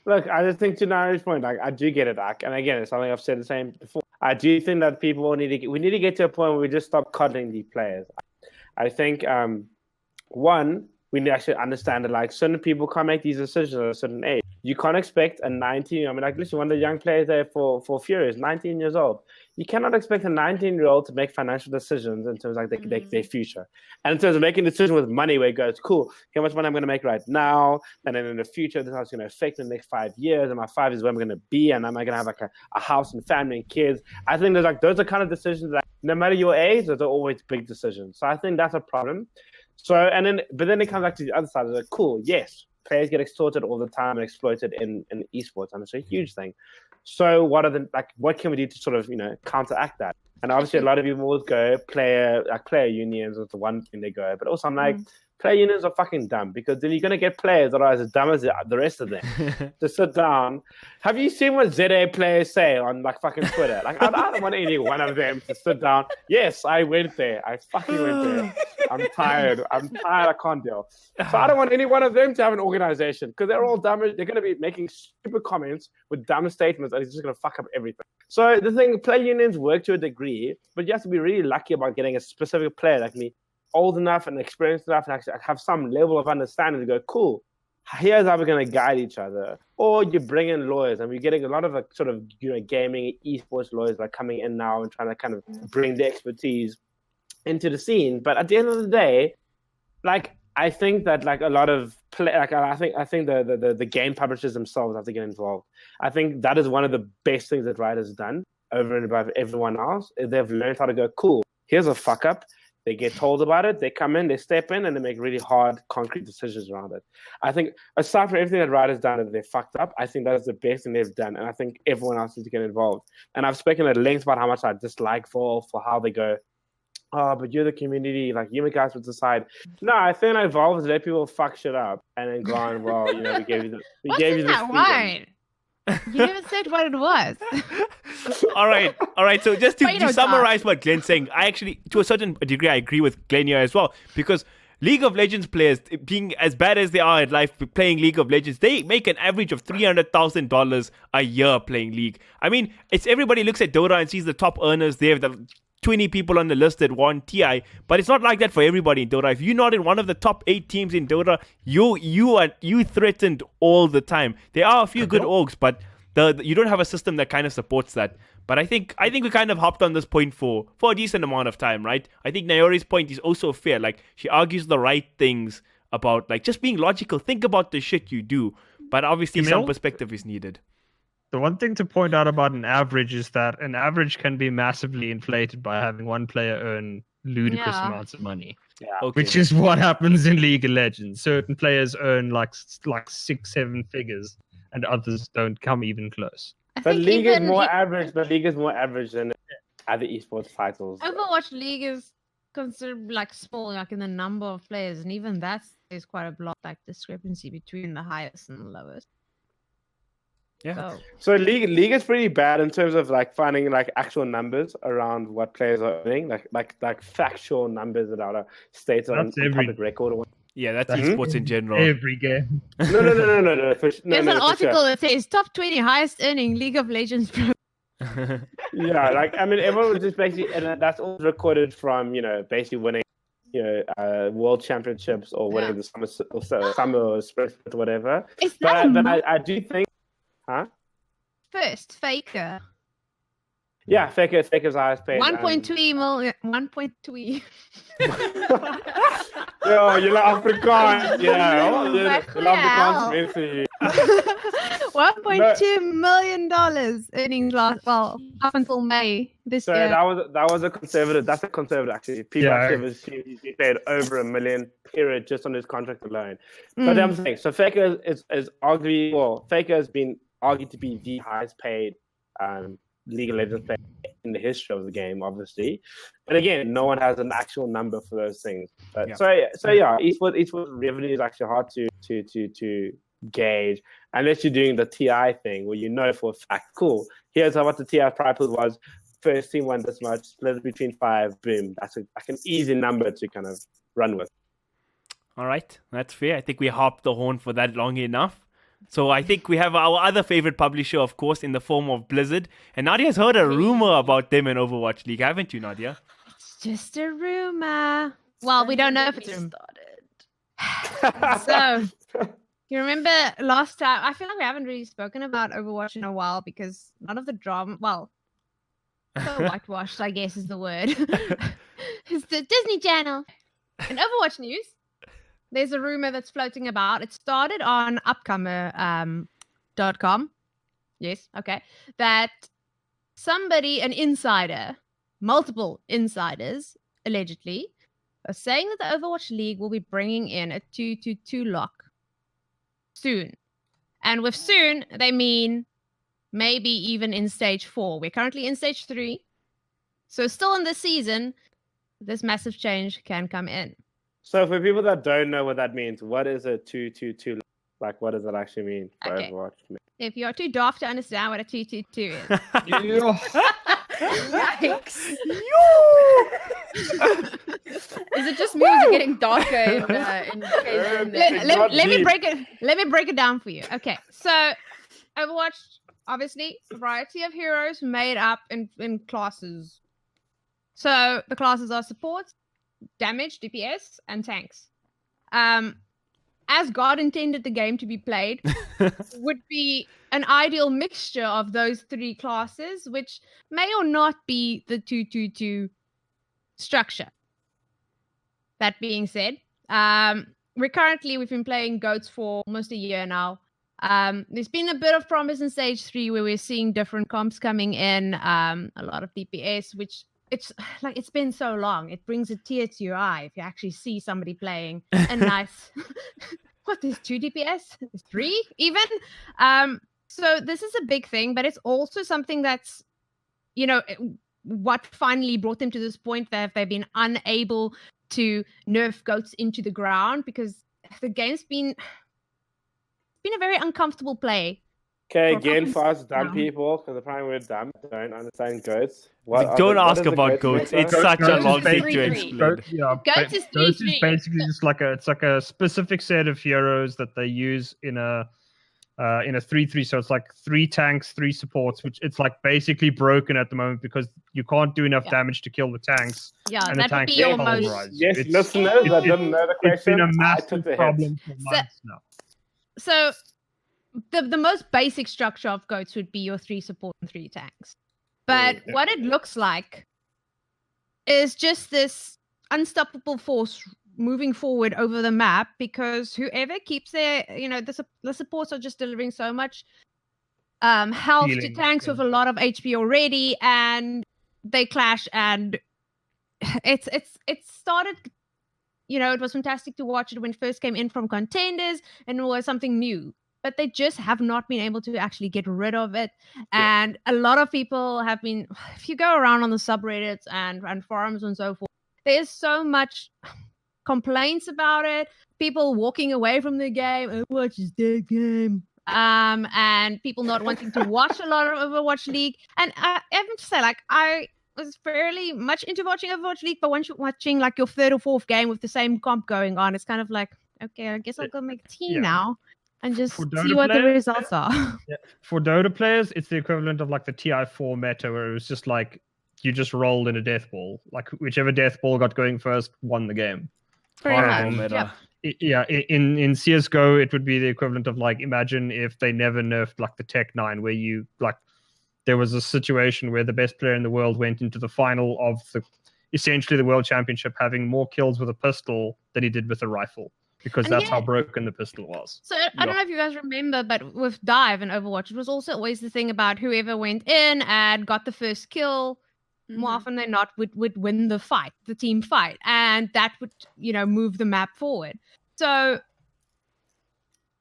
look, I just think to Nari's point, like, I do get it, Ak. And again, it's something I've said the same before. I do think that we need to get to a point where we just stop coddling these players. I think, one, we need to actually understand that, like, certain people can't make these decisions at a certain age. You can't expect a 19, I mean, like, listen, one of the young players there for Furia is 19 years old. You cannot expect a 19-year-old to make financial decisions in terms of, like, their future. And in terms of making decisions with money where it goes, cool, how much money I'm going to make right now, and then in the future, this is how it's going to affect in the next 5 years, and my 5 years where I'm going to be, and am I going to have, like, a house and family and kids? I think there's, like, those are kind of decisions that, no matter your age, those are always big decisions. So I think that's a problem. So, but then it comes back to the other side. It's like, cool, yes, players get extorted all the time and exploited in esports, and it's a huge thing. So what can we do to sort of, counteract that? And obviously a lot of people would go player unions is the one thing they go, but also I'm like, player unions are fucking dumb, because then you're going to get players that are as dumb as the rest of them to sit down. Have you seen what ZA players say on like fucking Twitter? Like, I don't want any one of them to sit down. Yes, I went there. I fucking went there. I'm tired. I can't deal. So I don't want any one of them to have an organization, because they're all dumb. They're going to be making stupid comments with dumb statements, and it's just going to fuck up everything. So the thing, player unions work to a degree, but you have to be really lucky about getting a specific player like me, old enough and experienced enough and actually have some level of understanding to go, cool, here's how we're going to guide each other. Or you bring in lawyers, and we're getting a lot of like, sort of gaming, esports lawyers like coming in now and trying to kind of bring the expertise into the scene. But at the end of the day, like, I think that like a lot of I think the game publishers themselves have to get involved. I think that is one of the best things that Riot has done over and above everyone else. They've learned how to go, cool, here's a fuck up. They get told about it, they come in, they step in, and they make really hard, concrete decisions around it. I think, aside from everything that Riot has done that they fucked up, I think that is the best thing they've done, and I think everyone else needs to get involved. And I've spoken at length about how much I dislike Valve for how they go, oh, but you're the community, like, you guys would decide. No, I think that Valve is let people fuck shit up, and then go on, well, we gave you the right? You never said what it was. All right. So just to summarize what Glenn's saying, I actually, to a certain degree, I agree with Glenn here as well, because League of Legends players, being as bad as they are at life playing League of Legends, they make an average of $300,000 a year playing League. I mean, it's everybody looks at Dota and sees the top earners there, the 20 people on the list that want TI, but it's not like that for everybody in Dota. If you're not in one of the top 8 teams in Dota, you threatened all the time. There are a few good orgs, but you don't have a system that kind of supports that. But I think we kind of hopped on this point for a decent amount of time, right? I think Naori's point is also fair. Like, she argues the right things about like just being logical. Think about the shit you do, but obviously some perspective is needed. The one thing to point out about an average is that an average can be massively inflated by having one player earn ludicrous amounts of money. Yeah. Okay. Which is what happens in League of Legends. Certain players earn like 6-7 figures, and others don't come even close. The league is more average. The league is more average than other esports titles. Overwatch League is considered like small, like in the number of players, and even there's quite a lot like discrepancy between the highest and the lowest. Yeah. So league is pretty bad in terms of like finding like actual numbers around what players are earning, like factual numbers that are stated on public record. Or yeah, that's esports in general. Every game. No. There's an article that says top 20 highest earning League of Legends pro. Yeah, like I mean, everyone was just basically, and that's all recorded from basically winning, world championships or winning the summer or split or whatever. But I do think. Huh? First, Faker. Yeah, Faker's highest paid. 1.2 million. 1.2. Yo, you love Afrikaans. Yeah, you love Afrikaans mensen. $1.2 million earnings up until May this year. That was a conservative. That's a conservative actually. People actually he paid over $1 million period just on his contract alone. But I'm saying, so Faker is arguably, well, Faker has been argued to be the highest paid League of Legends player in the history of the game, obviously. But again, no one has an actual number for those things. But so esports revenue is actually hard to gauge unless you're doing the TI thing where for a fact, cool, here's what the TI prize pool was. First team won this much, split between 5, boom. That's like an easy number to kind of run with. All right, that's fair. I think we hopped the horn for that long enough. So I think we have our other favorite publisher, of course, in the form of Blizzard. And Nadia's heard a rumor about them in Overwatch League, haven't you, Nadia? It's just a rumor. Well, we don't know if it's started. So, you remember last time? I feel like we haven't really spoken about Overwatch in a while because none of the drama. Well, so whitewashed, I guess, is the word. It's the Disney Channel. In Overwatch news, there's a rumor that's floating about. It started on upcomer.com. Yes, okay. That somebody, an insider, multiple insiders, allegedly, are saying that the Overwatch League will be bringing in a 2-2-2 lock soon. And with soon, they mean maybe even in stage 4. We're currently in stage 3. So still in this season, this massive change can come in. So for people that don't know what that means, what is a 2-2-2? Like, what does that actually mean for Overwatch? If you're too daft to understand what a 2-2-2 is. Yikes. Is it just me or is it getting darker in let me break it down for you. Okay, so Overwatch, obviously, a variety of heroes made up in classes. So the classes are support, damage, DPS, and tanks. As God intended the game to be played, would be an ideal mixture of those 3 classes, which may or not be the 2-2-2 structure. That being said, we've been playing GOATs for almost a year now. There's been a bit of promise in stage 3 where we're seeing different comps coming in, a lot of DPS, which it's been so long. It brings a tear to your eye if you actually see somebody playing a nice. What? There's 2 DPS? There's 3 even. So this is a big thing, but it's also something that's, what finally brought them to this point that they've been unable to nerf goats into the ground because the game's been a very uncomfortable play. Okay, again, fast dumb people, because apparently we're dumb, don't understand goats. Don't ask about goats. It's such a long thing to explain. Goats is basically just like a specific set of heroes that they use in a in a 3-3. So it's like 3 tanks, 3 supports, which it's like basically broken at the moment because you can't do enough damage to kill the tanks. Yeah, and the that would tanks be are almost. pulverized. Yes, listeners, I didn't know the question. It's been a I massive took the problem hit. for months now. So the most basic structure of goats would be your 3 support and 3 tanks. But what it looks like is just this unstoppable force moving forward over the map because whoever keeps their, the supports are just delivering so much health to tanks with a lot of HP already, and they clash, and it started. It was fantastic to watch it when it first came in from contenders, and it was something new. But they just have not been able to actually get rid of it. And a lot of people have been, if you go around on the subreddits and forums and so forth, there's so much complaints about it. People walking away from the game. Overwatch is dead game. And people not wanting to watch a lot of Overwatch League. And I have to say, I was fairly much into watching Overwatch League, but once you're watching like your 3rd or 4th game with the same comp going on, it's kind of like, okay, I guess I'll go make a team now and just see what the results are. For Dota players, it's the equivalent of like the TI4 meta, where it was just like you just rolled in a death ball. Like whichever death ball got going first won the game. Horrible meta. In CSGO, it would be the equivalent of like, imagine if they never nerfed like the Tech 9, where you like there was a situation where the best player in the world went into the final of essentially the world championship having more kills with a pistol than he did with a rifle. Because that's how broken the pistol was. So I don't know if you guys remember, but with Dive in Overwatch, it was also always the thing about whoever went in and got the first kill, more often than not, would win the fight, the team fight. And that would, move the map forward. So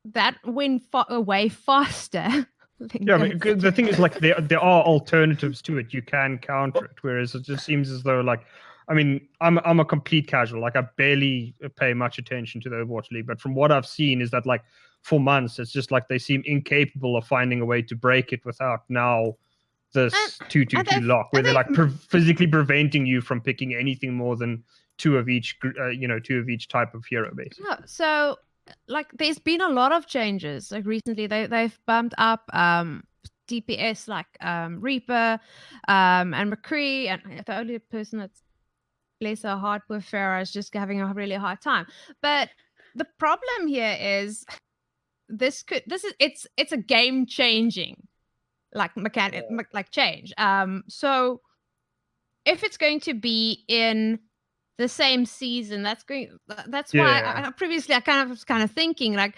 that went away faster. But the thing is, like, there are alternatives to it. You can counter it, whereas it just seems as though, like, I mean, I'm a complete casual. Like, I barely pay much attention to the Overwatch League. But from what I've seen is that, like, for months, it's just like they seem incapable of finding a way to break it without now this 2-2-2 lock, where they're, like, physically preventing you from picking anything more than 2 of each, 2 of each type of hero, basically. Yeah, so, like, there's been a lot of changes. Like, recently, they've bumped up DPS, like Reaper and McCree, and the only person that's bless her heart with Farah is just having a really hard time. But the problem here is it's a game changing like mechanic like change. So if it's going to be in the same season, that's why I previously I kind of was thinking like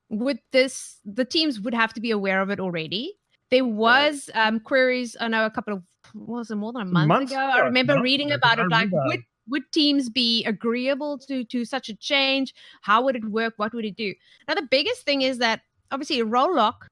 with this the teams would have to be aware of it already. There was queries, I know a couple of was it more than a month ago? I remember reading about it. Like, would teams be agreeable to such a change? How would it work? What would it do? Now, the biggest thing is that obviously a role lock,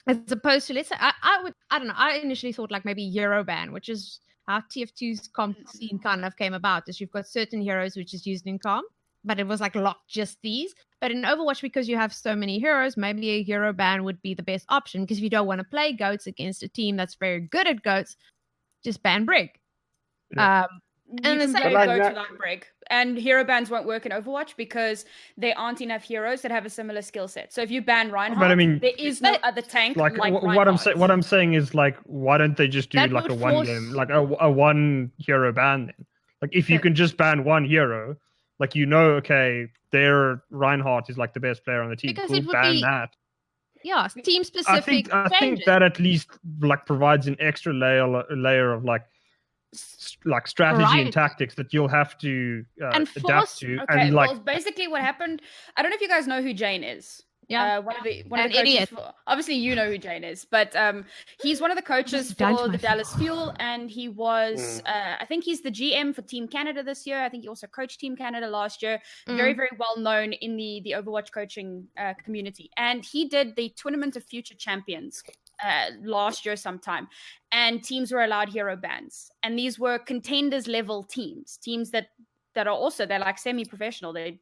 as opposed to, let's say, I don't know. I initially thought like maybe Euroban, which is how TF2's comp scene kind of came about. Is you've got certain heroes which is used in comp, but it was like locked just these. But in Overwatch, because you have so many heroes, maybe a hero ban would be the best option. Because if you don't want to play goats against a team that's very good at goats, just ban Brig. And the same go to like Brig. And hero bans won't work in Overwatch because there aren't enough heroes that have a similar skill set. So if you ban Reinhardt, but I mean, there is no other tank like Reinhardt. What I'm saying is like, why don't they just do that like a one game, like a one hero ban then? Like if you can just ban one hero. Like, okay, their Reinhardt is like the best player on the team. Because cool, it would ban be, that. Yeah, team specific. I think that at least like provides an extra layer of like strategy and tactics that you'll have to adapt to. Okay, and like, well, basically what happened. I don't know if you guys know who Jane is. Yeah, one of the coaches. Obviously, you know who Jane is, but he's one of the coaches for the Dallas Fuel, and he was, I think he's the GM for Team Canada this year. I think he also coached Team Canada last year. Very, very well known in the Overwatch coaching community, and he did the Tournament of Future Champions last year sometime, and teams were allowed hero bans, and these were contenders level teams that are also they're like semi-professional. They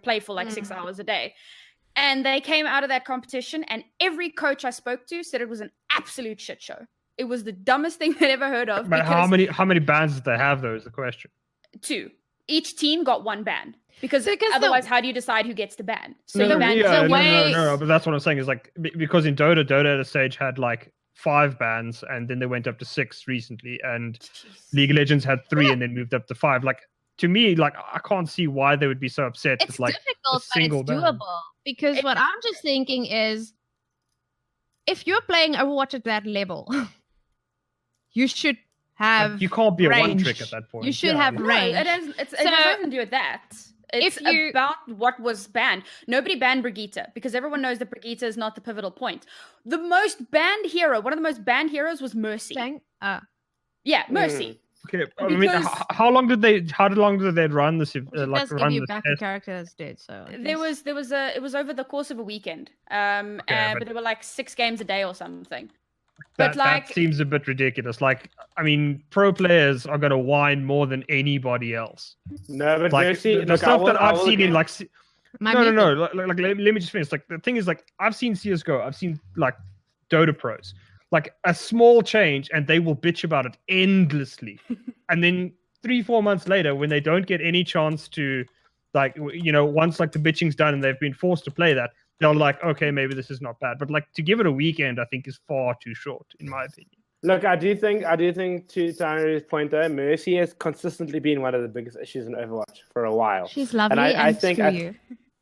play for like 6 hours a day. And they came out of that competition, and every coach I spoke to said it was an absolute shit show. It was the dumbest thing they'd ever heard of. But how many bans did they have, though, is the question. 2. each team got one ban. Because otherwise, how do you decide who gets to ban? So no, no, but that's what I'm saying is like, because in Dota at a stage had like 5 bans, and then they went up to 6 recently, and League of Legends had 3 and then moved up to 5. Like, to me, like, I can't see why they would be so upset with like difficult, a single but it's ban. doable. Because what I'm just thinking is, if you're playing Overwatch at that level, you should have you can't be range. A one trick at that point. You should have range. It has nothing to do with that. It's about what was banned. Nobody banned Brigitte because everyone knows that Brigitte is not the pivotal point. The most banned hero, one of the most banned heroes, was Mercy. Yeah, Mercy. Okay, I mean, how long did they run this? Run give you back the character that's dead. So it was over the course of a weekend. But there were like 6 games a day or something. That seems a bit ridiculous. Like, I mean, pro players are going to whine more than anybody else. No, but like, Mercy, the stuff that I've seen in like, no. Like, let me just finish. Like, the thing is, like, I've seen CS:GO, I've seen like Dota pros, like a small change, and they will bitch about it endlessly, and then 3-4 months later, when they don't get any chance to, like, once like the bitching's done and they've been forced to play that, they're like, okay, maybe this is not bad. But like, to give it a weekend, I think is far too short, in my opinion. Look, I do think to Henry's point though, Mercy has consistently been one of the biggest issues in Overwatch for a while. She's lovely, and I think you.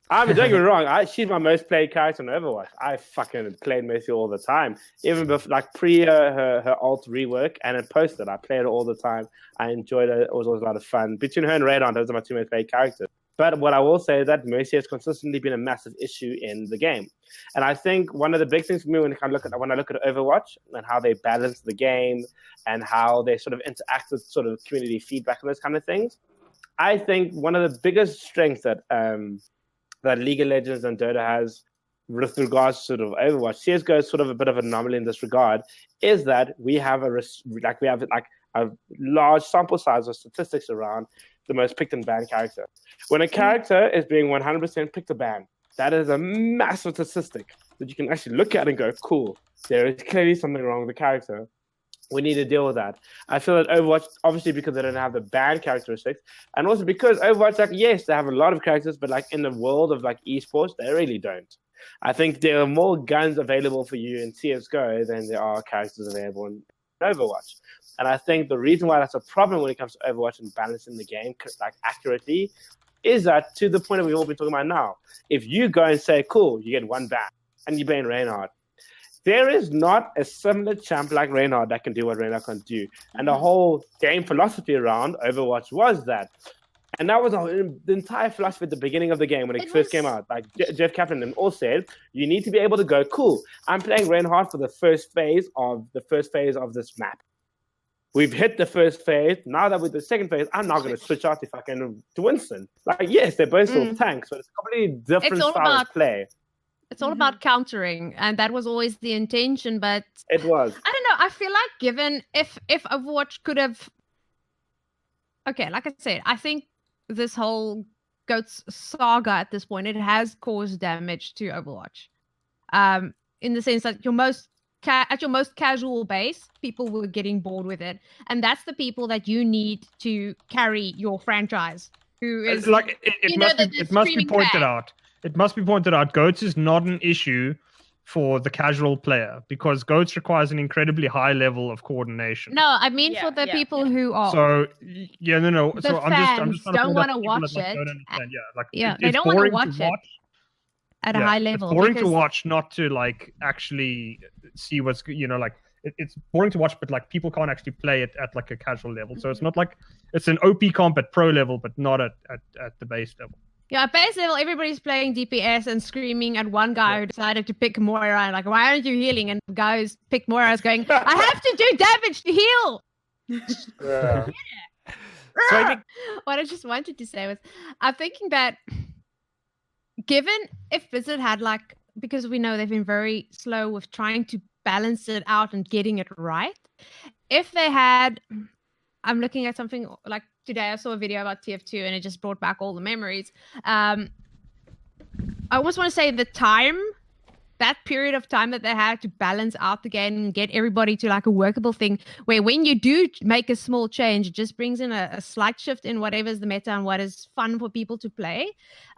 I'm don't get me wrong. She's my most played character in Overwatch. I fucking played Mercy all the time, even before, like pre her alt rework, and then post it. I played it all the time. I enjoyed it. It was always a lot of fun. Between her and Radon, those are my 2 most played characters. But what I will say is that Mercy has consistently been a massive issue in the game. And I think one of the big things for me when I look at Overwatch and how they balance the game and how they sort of interact with sort of community feedback and those kind of things, I think one of the biggest strengths that League of Legends and Dota has with regards to sort of Overwatch, CS:GO is sort of a bit of an anomaly in this regard, is that we have a large sample size of statistics around the most picked and banned character. When a character is being 100% picked or banned, that is a massive statistic that you can actually look at and go, cool, there is clearly something wrong with the character. We need to deal with that. I feel that Overwatch, obviously because they don't have the banned characteristics, and also because Overwatch, like, yes, they have a lot of characters, but like in the world of like esports, they really don't. I think there are more guns available for you in CS:GO than there are characters available in Overwatch. And I think the reason why that's a problem when it comes to Overwatch and balancing the game like accurately is that, to the point that we've all been talking about now, if you go and say, cool, you get 1 ban and you ban Reinhardt, there is not a similar champ like Reinhardt that can do what Reinhardt can do. And the whole game philosophy around Overwatch was that. And that was the entire philosophy at the beginning of the game when it first came out. Like Jeff Kaplan and all said, you need to be able to go, cool, I'm playing Reinhardt for the first phase of this map. We've hit the first phase. Now that with the second phase, I'm not going to switch out to Winston. Like, yes, they're both still tanks, but it's a completely different style of play. It's all about countering, and that was always the intention. But it was. I don't know. I feel like given if Overwatch could have, okay, like I said, I think this whole GOATS saga at this point, it has caused damage to Overwatch. In the sense that at your most casual base, people were getting bored with it, and that's the people that you need to carry your franchise. Who is like it must be pointed out. It must be pointed out. GOATS is not an issue for the casual player because GOATS requires an incredibly high level of coordination. No, I mean for the people who are. So no. The so I'm just don't want to watch it. They don't want to watch it at a high level. It's boring to watch, not to like actually see what's it's boring to watch, but like people can't actually play it at like a casual level. So it's not like it's an OP comp at pro level, but not at the base level. Yeah, at base level, everybody's playing DPS and screaming at one guy who decided to pick Moira and like, why aren't you healing? And the guy who's picked Moira is going, I have to do damage to heal. Yeah. So I think what I just wanted to say was, I'm thinking that given if Blizzard had because we know they've been very slow with trying to balance it out and getting it right. If they had, I'm looking at something like today I saw a video about TF2 and it just brought back all the memories. I almost want to say the time that period of time that they had to balance out the game and get everybody to like a workable thing, where when you do make a small change, it just brings in a slight shift in whatever is the meta and what is fun for people to play.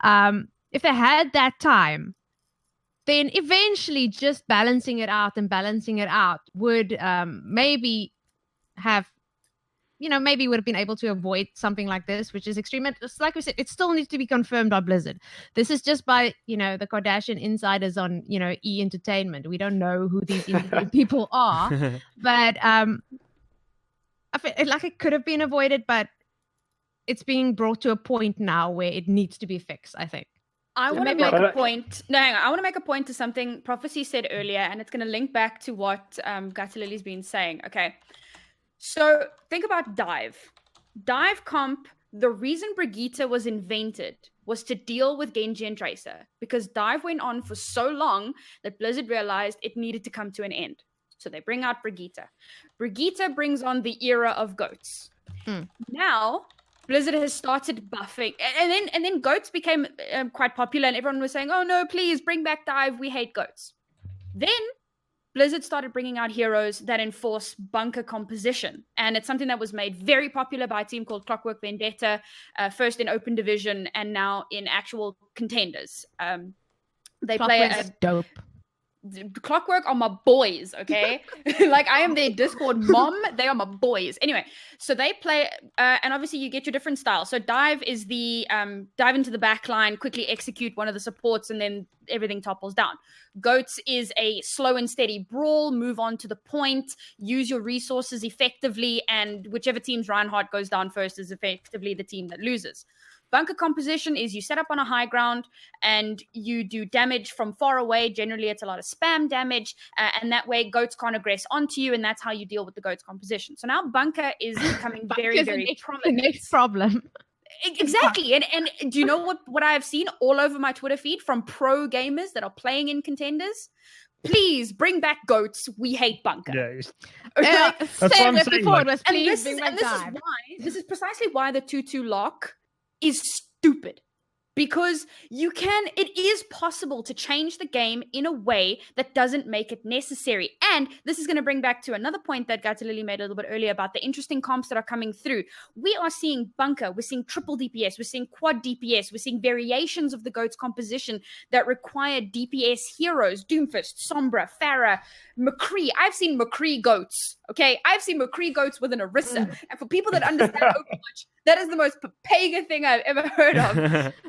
If they had that time, then eventually just balancing it out would maybe have, maybe would have been able to avoid something like this, which is extreme. It's like we said, it still needs to be confirmed by Blizzard. This is just by, the Kardashian insiders on, E! Entertainment. We don't know who these people are. But I feel like it could have been avoided, but it's being brought to a point now where it needs to be fixed, I think. I want to make a point. No, hang on. I want to make a point to something Prophecy said earlier, and it's going to link back to what Gatalili's been saying. Okay. So think about Dive. Dive comp, the reason Brigitte was invented was to deal with Genji and Tracer, because Dive went on for so long that Blizzard realized it needed to come to an end. So they bring out Brigitte. Brigitte brings on the era of GOATs. Now, Blizzard has started buffing, and then GOATs became quite popular, and everyone was saying, oh no, please bring back Dive, we hate GOATs. Then Blizzard started bringing out heroes that enforce bunker composition. And it's something that was made very popular by a team called Clockwork Vendetta, first in Open Division and now in actual contenders. They play dope. Clockwork are my boys, okay? Like, I am their Discord mom. They are my boys. Anyway, so they play, and obviously you get your different styles. So Dive is the dive into the back line, quickly execute one of the supports, and then everything topples down. GOATs is a slow and steady brawl, move on to the point, use your resources effectively, and whichever team's Reinhardt goes down first is effectively the team that loses. Bunker composition is you set up on a high ground and you do damage from far away. Generally, it's a lot of spam damage, and that way GOATs can't aggress onto you, and that's how you deal with the GOATs composition. So now Bunker is becoming very, very prominent. The next problem. Exactly. And do you know what I have seen all over my Twitter feed from pro gamers that are playing in contenders? Please bring back GOATs. We hate Bunker. Yeah, that's what I'm saying. Before, was, please bring back Dive. This is precisely why the 2-2 lock is stupid, because it is possible to change the game in a way that doesn't make it necessary. And this is going to bring back to another point that Gatalili made a little bit earlier about the interesting comps that are coming through. We are seeing Bunker, we're seeing triple DPS, we're seeing quad DPS, we're seeing variations of the GOATs composition that require DPS heroes, Doomfist, Sombra, Pharah, McCree. I've seen McCree GOATs, okay? I've seen McCree GOATs with an Orisa. And for people that understand Overwatch, that is the most pagan thing I've ever heard of.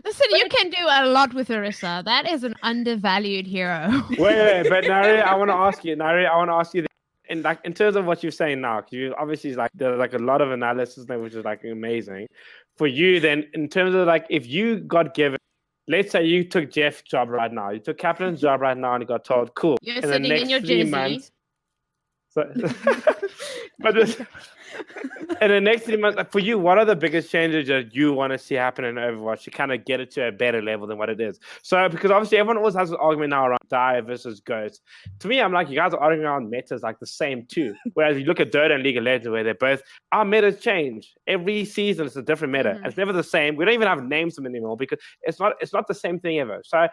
Listen, you can do a lot with Orisa. That is an undervalued hero. Wait, but Nari, I want to ask you, in terms of what you're saying now, because you obviously there's like a lot of analysis there, which is like amazing. For you, then, in terms of like, if you got given, let's say you took Jeff's job right now, you took Kaplan's job right now, and you got told, cool. You're sitting in your jersey. Months, but in the next 3 months, for you, what are the biggest changes that you want to see happen in Overwatch to kind of get it to a better level than what it is? So, because obviously everyone always has an argument now around Dive versus GOATs. To me, I'm like, you guys are arguing around metas like the same too. Whereas you look at Dota and League of Legends, where they're both, our metas change. Every season it's a different meta. Mm-hmm. It's never the same. We don't even have names for them anymore because it's not the same thing ever. So,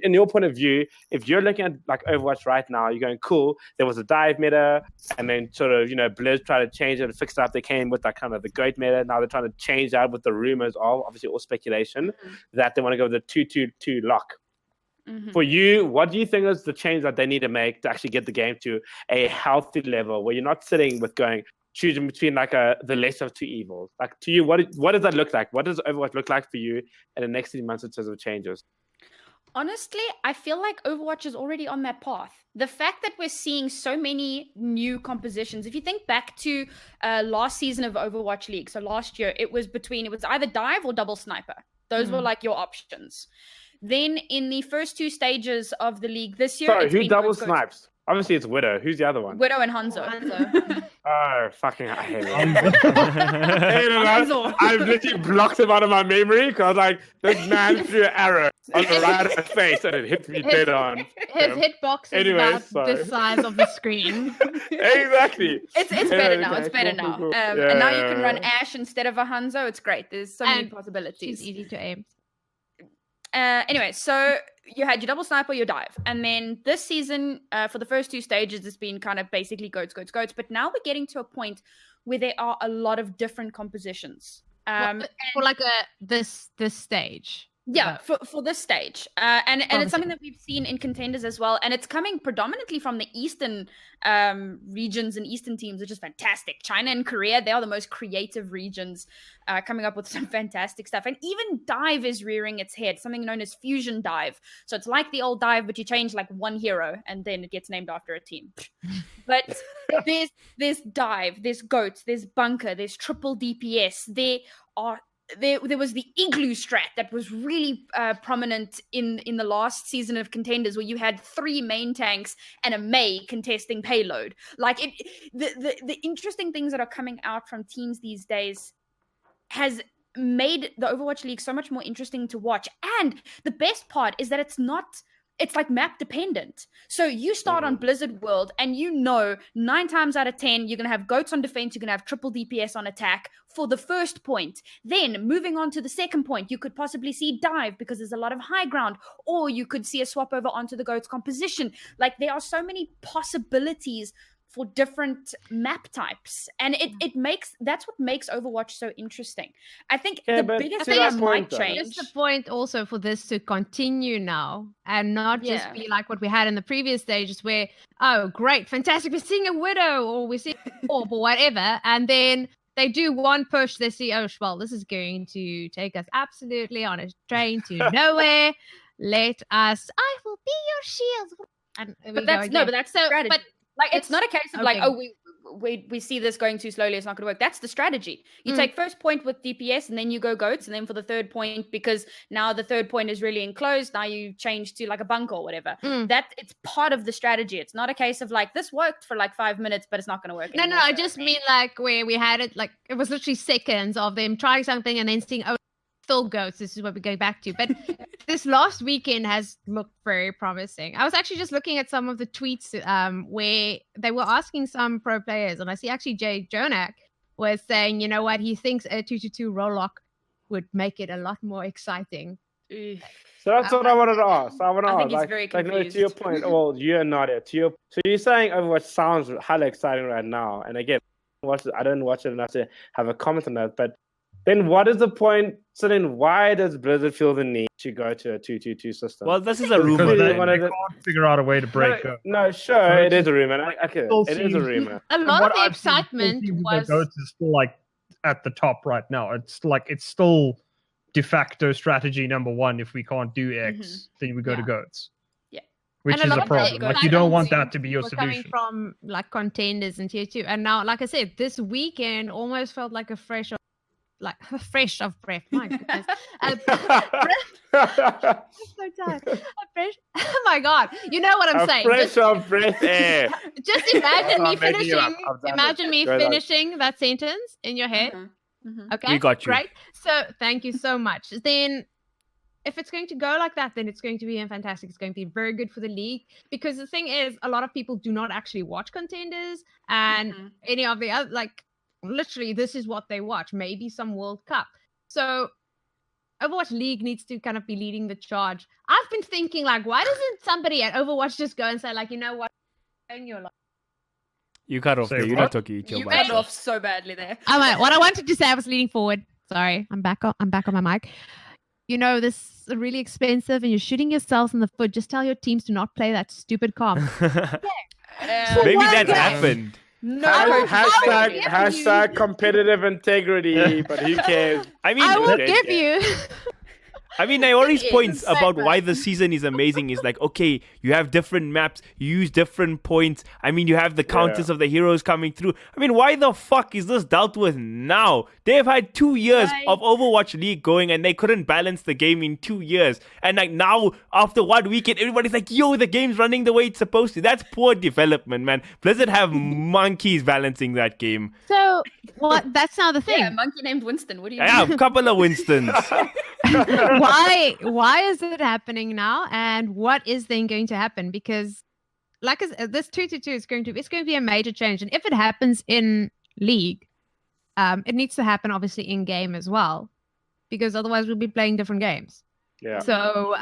in your point of view, if you're looking at like Overwatch right now, you're going, cool, there was a Dive meta, and then sort of, Blizz tried to change it and fix it up. They came with that kind of the GOAT meta. Now they're trying to change that with the rumors of, obviously all speculation, that they want to go with the 2-2-2 lock. Mm-hmm. For you, what do you think is the change that they need to make to actually get the game to a healthy level where you're not sitting with choosing between like the lesser of two evils? Like, to you, what does that look like? What does Overwatch look like for you in the next 3 months in terms of changes? Honestly, I feel like Overwatch is already on that path. The fact that we're seeing so many new compositions, if you think back to last season of Overwatch League, so last year, it was either Dive or Double Sniper. Those were like your options. Then in the first two stages of the league this year... Sorry, who double snipes? Obviously, it's Widow. Who's the other one? Widow and Hanzo. Oh, fucking I hate it. I've literally blocked him out of my memory because I was like, this man threw an arrow on the right of his face and it hit me dead on. His hitbox is about the size of the screen. Exactly. It's better now. It's better now. Cool. And now you can run Ashe instead of a Hanzo. It's great. There's so many possibilities. She's easy to aim. Anyway, so you had your double snipe or your dive. And then this season, for the first 2 stages, it's been kind of basically goats. But now we're getting to a point where there are a lot of different compositions. For like this stage. Yeah, for this stage. And it's something that we've seen in contenders as well. And it's coming predominantly from the Eastern regions and Eastern teams, which is fantastic. China and Korea, they are the most creative regions, coming up with some fantastic stuff. And even dive is rearing its head, something known as fusion dive. So it's like the old dive, but you change like one hero and then it gets named after a team. But there's dive, there's goats, there's bunker, there's triple DPS. There was the igloo strat that was really prominent in the last season of contenders, where you had 3 main tanks and a Mei contesting payload. Like the interesting things that are coming out from teams these days has made the Overwatch League so much more interesting to watch. And the best part is that it's like map dependent. So you start on Blizzard World and 9 times out of 10, you're going to have goats on defense, you're going to have triple DPS on attack for the first point. Then moving on to the second point, you could possibly see dive because there's a lot of high ground, or you could see a swap over onto the goats composition. Like there are so many possibilities for different map types, and that's what makes Overwatch so interesting. I think the biggest thing that might change. It's the point also for this to continue now and not just be like what we had in the previous stages, where great, fantastic, we're seeing a widow or we're seeing an orb or whatever, and then they do one push, they see, this is going to take us absolutely on a train to nowhere. Let us, I will be your shield. But that's so. Strategy. But like, it's not a case of we see this going too slowly, it's not going to work. That's the strategy. You take first point with DPS, and then you go goats, and then for the third point, because now the third point is really enclosed, now you change to like a bunker or whatever. That it's part of the strategy. It's not a case of like, this worked for like 5 minutes, but it's not going to work anymore. No, I just mean like where we had it, like it was literally seconds of them trying something and then seeing, still goats, this is what we're going back to. But this last weekend has looked very promising. I was actually just looking at some of the tweets where they were asking some pro players, and I see actually Jay Jonak was saying, you know what, he thinks a 2-2 roll lock would make it a lot more exciting. So that's what I wanted to ask. I think he's very confused. To your point, well, you're not it. So you're saying Overwatch sounds highly exciting right now, and again, I don't watch it enough to have a comment on that, but then what is the point? So then why does Blizzard feel the need to go to a 2-2-2 system? Well, this is a rumor. They can't figure out a way to break it. No, sure, it is a rumor. It is a rumor. A lot of the excitement was... Goats is still like at the top right now. It's still de facto strategy number 1. If we can't do X, then we go to Goats. Yeah. Which is a problem. Like, you don't want that to be your solution. Coming from like contenders and tier 2. And now, like I said, this weekend almost felt like a fresh of breath. My goodness. I'm so tired. Oh my God. You know what I'm saying. Fresh of breath air. Just imagine me finishing. Imagine me finishing that sentence in your head. Okay. We got you. Great. So thank you so much. Then if it's going to go like that, then it's going to be fantastic. It's going to be very good for the league, because the thing is, a lot of people do not actually watch contenders and any of the other, like, literally, this is what they watch. Maybe some World Cup. So Overwatch League needs to kind of be leading the charge. I've been thinking, like, why doesn't somebody at Overwatch just go and say, like, you know what? You cut off there. You're not talking. You cut off so badly there. What I wanted to say, I was leaning forward. Sorry, I'm back on my mic. You know, this is really expensive and you're shooting yourselves in the foot. Just tell your teams to not play that stupid comp. Maybe that happened. No, hashtag competitive integrity, but who cares? I will give you. I mean, Naori's points about why the season is amazing is like, okay, you have different maps, you use different points. I mean, you have the counters of the heroes coming through. I mean, why the fuck is this dealt with now? They've had 2 years of Overwatch League going and they couldn't balance the game in 2 years. And like now, after 1 weekend, everybody's like, yo, the game's running the way it's supposed to. That's poor development, man. Blizzard have monkeys balancing that game. So, that's now the thing. Yeah, a monkey named Winston. What do you mean? Yeah, a couple of Winstons. Why is it happening now, and what is then going to happen? Because like this 2-2 is going to be a major change, and if it happens in league, it needs to happen obviously in game as well, because otherwise we'll be playing different games. Yeah. So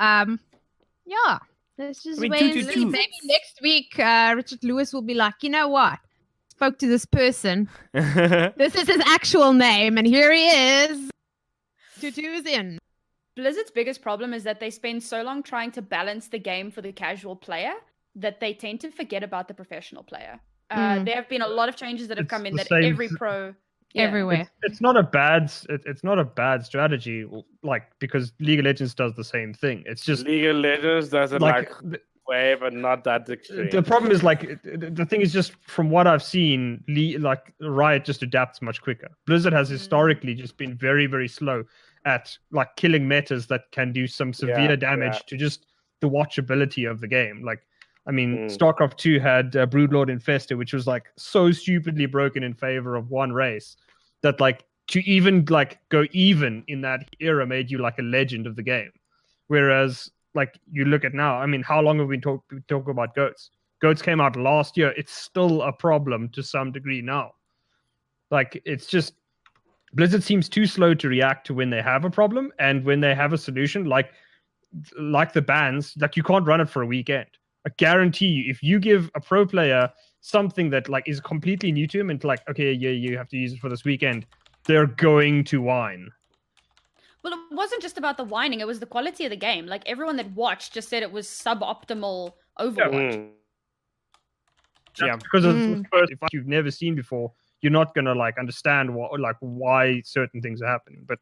yeah, let's just wait and see. 2-2-2. Maybe next week, Richard Lewis will be like, you know what? Spoke to this person. This is his actual name, and here he is. 2-2 is in. Blizzard's biggest problem is that they spend so long trying to balance the game for the casual player that they tend to forget about the professional player. There have been a lot of changes that have come in that every pro everywhere. It's not a bad strategy, like, because League of Legends does the same thing. It's just League of Legends doesn't way, but not that extreme. The problem is, like, the thing is, just from what I've seen, like, Riot just adapts much quicker. Blizzard has historically just been very, very slow at, like, killing metas that can do some severe damage to just the watchability of the game. Like, I mean, StarCraft 2 had Broodlord Infestor, which was, like, so stupidly broken in favor of one race that, like, to even, like, go even in that era made you, like, a legend of the game. Whereas, like, you look at now, I mean, how long have we been talking about goats? Goats came out last year. It's still a problem to some degree now. Like, it's just, Blizzard seems too slow to react to when they have a problem, and when they have a solution, like the bans, like, you can't run it for a weekend. I guarantee you, if you give a pro player something that, like, is completely new to him and, like, okay, yeah, you have to use it for this weekend, they're going to whine. Well, it wasn't just about the whining, it was the quality of the game. Like, everyone that watched just said it was suboptimal Overwatch. Yeah, because it's first, if you've never seen before, you're not gonna, like, understand why certain things are happening. But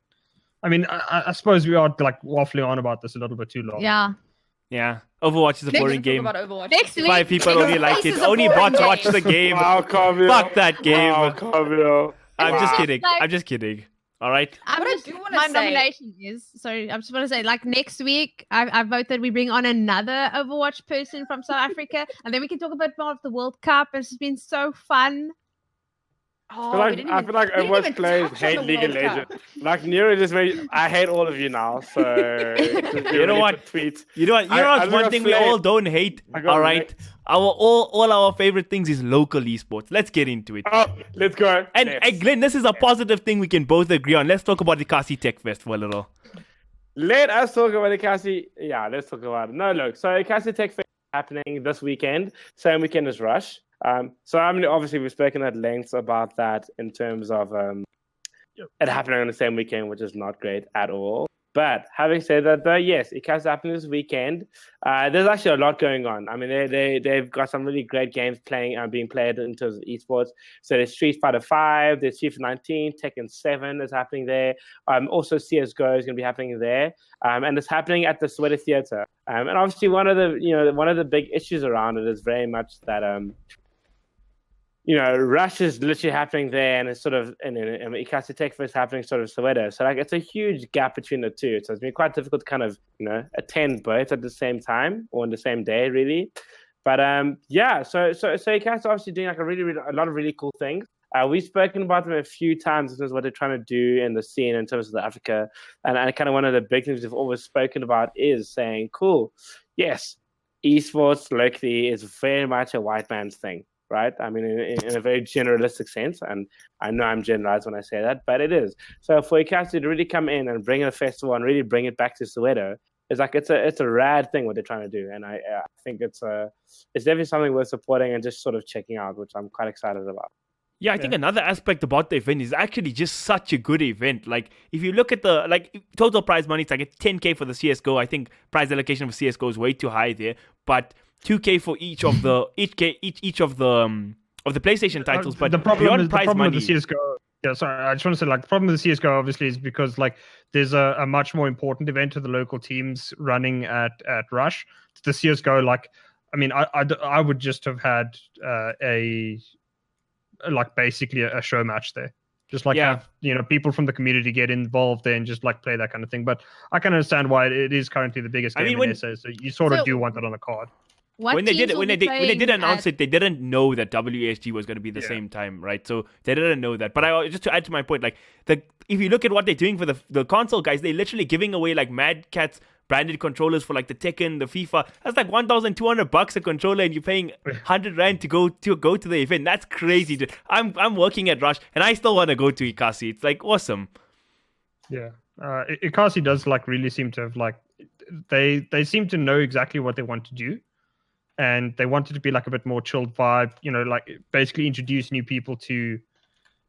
I mean, I suppose we are, like, waffling on about this a little bit too long. Yeah, Overwatch is a boring game. Next week, 5 people only like it. Only bots watch the game. Fuck that game. I'm just kidding. I'm just kidding. All right. My nomination is, sorry, I just want to say, like, next week, I vote that we bring on another Overwatch person from South Africa, and then we can talk about more of the World Cup. It's been so fun. Oh, I feel like Overwatch players hate League of Legends. Like, Nero just made, I hate all of you now. So you know what? Tweet. You know what? One thing we all don't hate. All right. All our favorite things is local esports. Let's get into it. Oh, let's go. And Glenn, this is a positive thing we can both agree on. Let's talk about the Ekasi Tech Fest for a little. Let us talk about Ekasi. Yeah, let's talk about it. No, look. So Ekasi Tech Fest is happening this weekend. Same weekend as Rush. So I mean, obviously we've spoken at length about that in terms of it happening on the same weekend, which is not great at all. But having said that, though, yes, it has happened this weekend. There's actually a lot going on. I mean, they've got some really great games being played in terms of esports. So there's Street Fighter 5, there's FIFA 19, Tekken 7 is happening there. Also CS:GO is going to be happening there, and it's happening at the Soweto Theatre. And obviously, one of the big issues around it is very much that Rush is literally happening there, and it's sort of, and Ekasi Tech Fest happening sort of Soweto. So, like, it's a huge gap between the two. So it's been quite difficult to kind of, attend both at the same time or on the same day, really. But so Ekasi is obviously doing, like, a lot of really cool things. We've spoken about them a few times in terms of what they're trying to do in the scene in terms of the Africa, and kind of one of the big things we've always spoken about is saying, cool, yes, esports locally is very much a white man's thing. Right? I mean, in a very generalistic sense, and I know I'm generalized when I say that, but it is. So for Ekasi to really come in and bring in a festival and really bring it back to Soweto, it's a rad thing what they're trying to do, and I think it's definitely something worth supporting and just sort of checking out, which I'm quite excited about. Yeah, I think another aspect about the event is actually just such a good event. Like, if you look at the total prize money, it's like a 10K for the CS:GO. I think prize allocation for CS:GO is way too high there, but 2K for each of the PlayStation titles. But the problem beyond is prize the problem money, with the CS:GO. Yeah, sorry, I just want to say, like, the problem with the CS:GO obviously is because, like, there's a much more important event to the local teams running at Rush. The CS:GO, like, I mean, I would just have had basically a show match there. Just like have people from the community get involved there and just, like, play that kind of thing. But I can understand why it is currently the biggest game in SA, so you sort of do want that on the card. When they did announce it, they didn't know that WSG was going to be the same time, right? So they didn't know that. But just to add to my point, like, if you look at what they're doing for the console guys, they're literally giving away, like, Mad Catz branded controllers for, like, the Tekken, the FIFA. That's like $1,200 a controller, and you're paying 100 Rand to go to the event. That's crazy, dude. I'm working at Rush, and I still want to go to Ekasi. It's, like, awesome. Yeah, Ekasi does, like, really seem to have, like, they seem to know exactly what they want to do, and they want it to be like a bit more chilled vibe. Like basically introduce new people to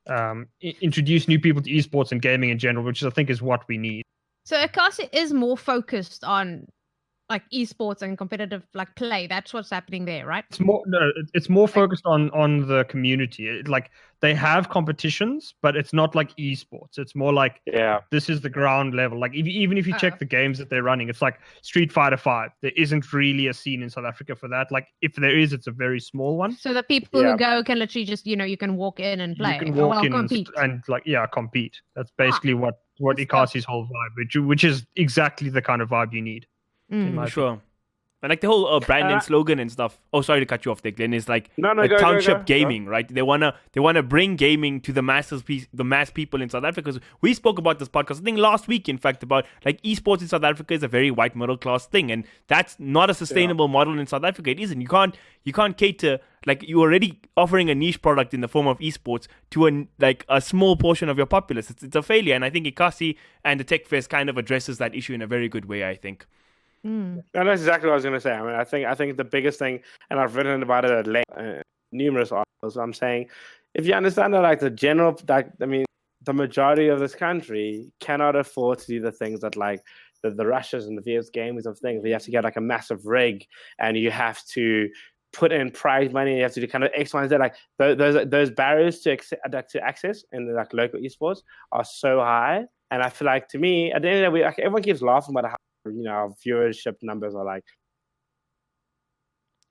esports and gaming in general, which I think is what we need. So Ekasi is more focused on like esports and competitive like play. That's what's happening there, right? It's more focused on the community. Like they have competitions, but it's not like esports. It's more like this is the ground level. Like even if you check the games that they're running, it's like Street Fighter 5. There isn't really a scene in South Africa for that. Like if there is, it's a very small one. So the people who go can literally just you can walk in and play. You can walk in compete. and compete. That's basically what Ekasi's whole vibe, which is exactly the kind of vibe you need. Sure. And like the whole brand and slogan and stuff. Oh, sorry to cut you off there, Glenn. It's like township gaming, right? They wanna bring gaming to the mass people in South Africa. Because we spoke about this podcast, I think last week, in fact, about like esports in South Africa is a very white middle class thing, and that's not a sustainable model in South Africa. It isn't. You can't cater, like you're already offering a niche product in the form of esports to a small portion of your populace. It's a failure, and I think Ekasi and the Tech Fest kind of addresses that issue in a very good way, I think. And that's exactly what I was going to say. I mean, I think the biggest thing, and I've written about it at length, numerous articles. I'm saying, if you understand that, like the majority of this country cannot afford to do the things that like the Russians and the VS gamers of things. You have to get like a massive rig, and you have to put in prize money. You have to do kind of X, Y, and Z. Like those barriers to access in like local esports are so high. And I feel like, to me, at the end of the day, like, everyone keeps laughing about how our viewership numbers are like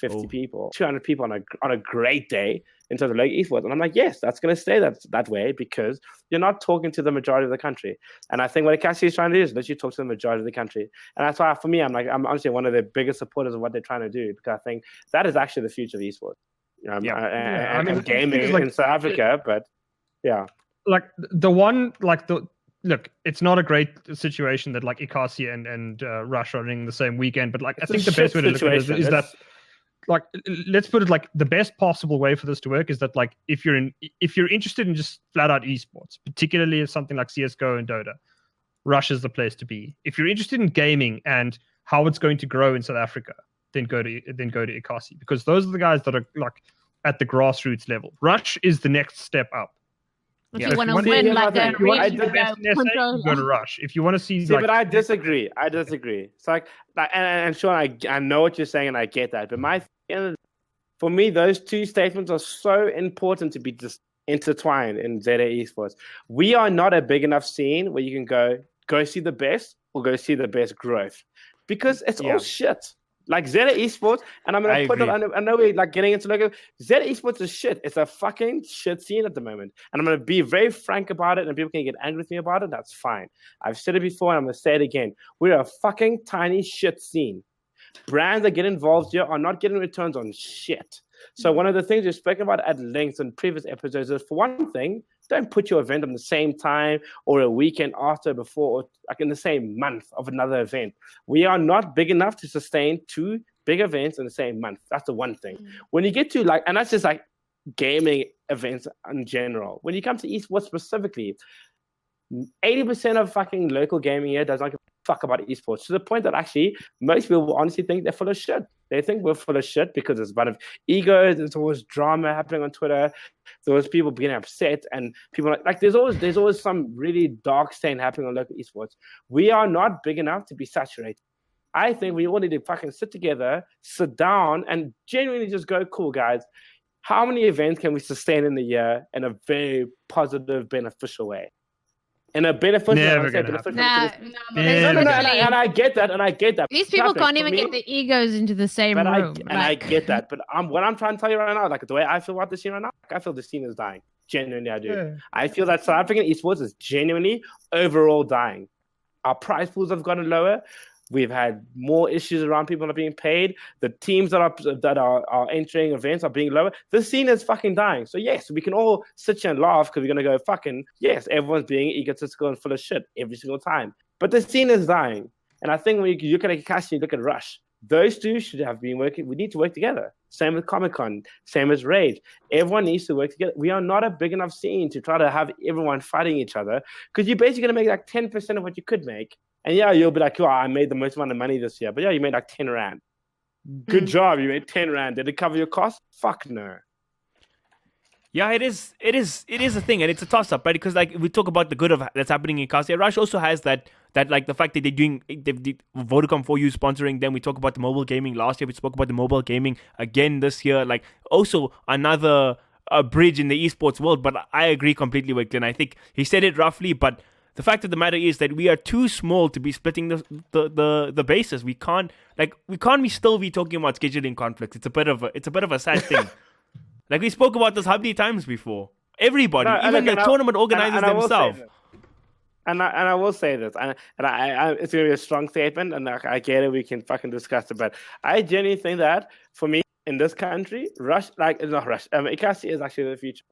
50 people, 200 people on a great day in terms of local esports. And I'm like, yes, that's going to stay that way because you're not talking to the majority of the country. And I think what Ekasi is trying to do is let you talk to the majority of the country. And that's why, for me, I'm honestly one of the biggest supporters of what they're trying to do, because I think that is actually the future of esports. And gaming in South Africa, but like the one, like the. Look, it's not a great situation that like Ekasi and Rush are running the same weekend, but like I think the best way to look at it is that, like, let's put it like the best possible way for this to work is that like if you're interested in just flat out esports, particularly if something like CS:GO and Dota, Rush is the place to be. If you're interested in gaming and how it's going to grow in South Africa, then go to Ekasi, because those are the guys that are like at the grassroots level. Rush is the next step up. If you want to win like a regional go to Rush. If you want to see but I disagree. It's like and Sean, I know what you're saying and I get that. But for me, those two statements are so important to be just intertwined in ZA Esports. We are not a big enough scene where you can go see the best or go see the best growth, because it's all shit. Like Zeta Esports, and I'm going to put it, I know we're like getting into logo. Zeta Esports is shit. It's a fucking shit scene at the moment. And I'm going to be very frank about it, and people can get angry with me about it. That's fine. I've said it before, and I'm going to say it again. We're a fucking tiny shit scene. Brands that get involved here are not getting returns on shit. So one of the things we've spoken about at length in previous episodes is, for one thing, don't put your event on the same time or a weekend after, before, or like in the same month of another event. We are not big enough to sustain two big events in the same month. That's the one thing. When you get to like, and that's just like gaming events in general. When you come to esports specifically, 80% of fucking local gaming here does not give a fuck about esports, to the point that actually most people will honestly think they're full of shit. They think we're full of shit because there's a bunch of egos, there's always drama happening on Twitter, there's people getting upset, and people like there's always some really dark stain happening on local esports. We are not big enough to be saturated. I think we all need to fucking sit together, sit down, and genuinely just go, cool, guys, how many events can we sustain in the year in a very positive, beneficial way? In a beneficial way. And I get that. These people can't even get the egos into the same room. I get that. But what I'm trying to tell you right now, like the way I feel about this scene right now, I feel the scene is dying. Genuinely, I do. Yeah. I feel that South African esports is genuinely overall dying. Our prize pools have gotten lower. We've had more issues around people not being paid. The teams that are entering events are being lower. The scene is fucking dying. So yes, we can all sit here and laugh because we're going to go fucking, yes, everyone's being egotistical and full of shit every single time. But the scene is dying. And I think when you look at Ekasi, you look at Rush, those two should have been working. We need to work together. Same with Comic-Con, same as Raid. Everyone needs to work together. We are not a big enough scene to try to have everyone fighting each other, because you're basically going to make like 10% of what you could make. And yeah, you'll be like, oh, I made the most amount of money this year. But yeah, you made like 10 Rand. Good job. You made 10 Rand. Did it cover your costs? Fuck no. Yeah, it is a thing, and it's a toss up, right? Because like we talk about the good of that's happening in Ekasi. Rush also has that like the fact that they've Vodacom 4U sponsoring them. We talk about the mobile gaming last year. We spoke about the mobile gaming again this year. Like also another bridge in the esports world. But I agree completely with Glenn. I think he said it roughly, but the fact of the matter is that we are too small to be splitting the bases. We can't still be talking about scheduling conflicts. It's a bit of a sad thing. Like we spoke about this how many times before. Everybody, even the tournament organizers themselves. And I will say this, and I it's gonna be a strong statement, and I get it. We can fucking discuss it, but I genuinely think that for me in this country, Ekasi is actually the future.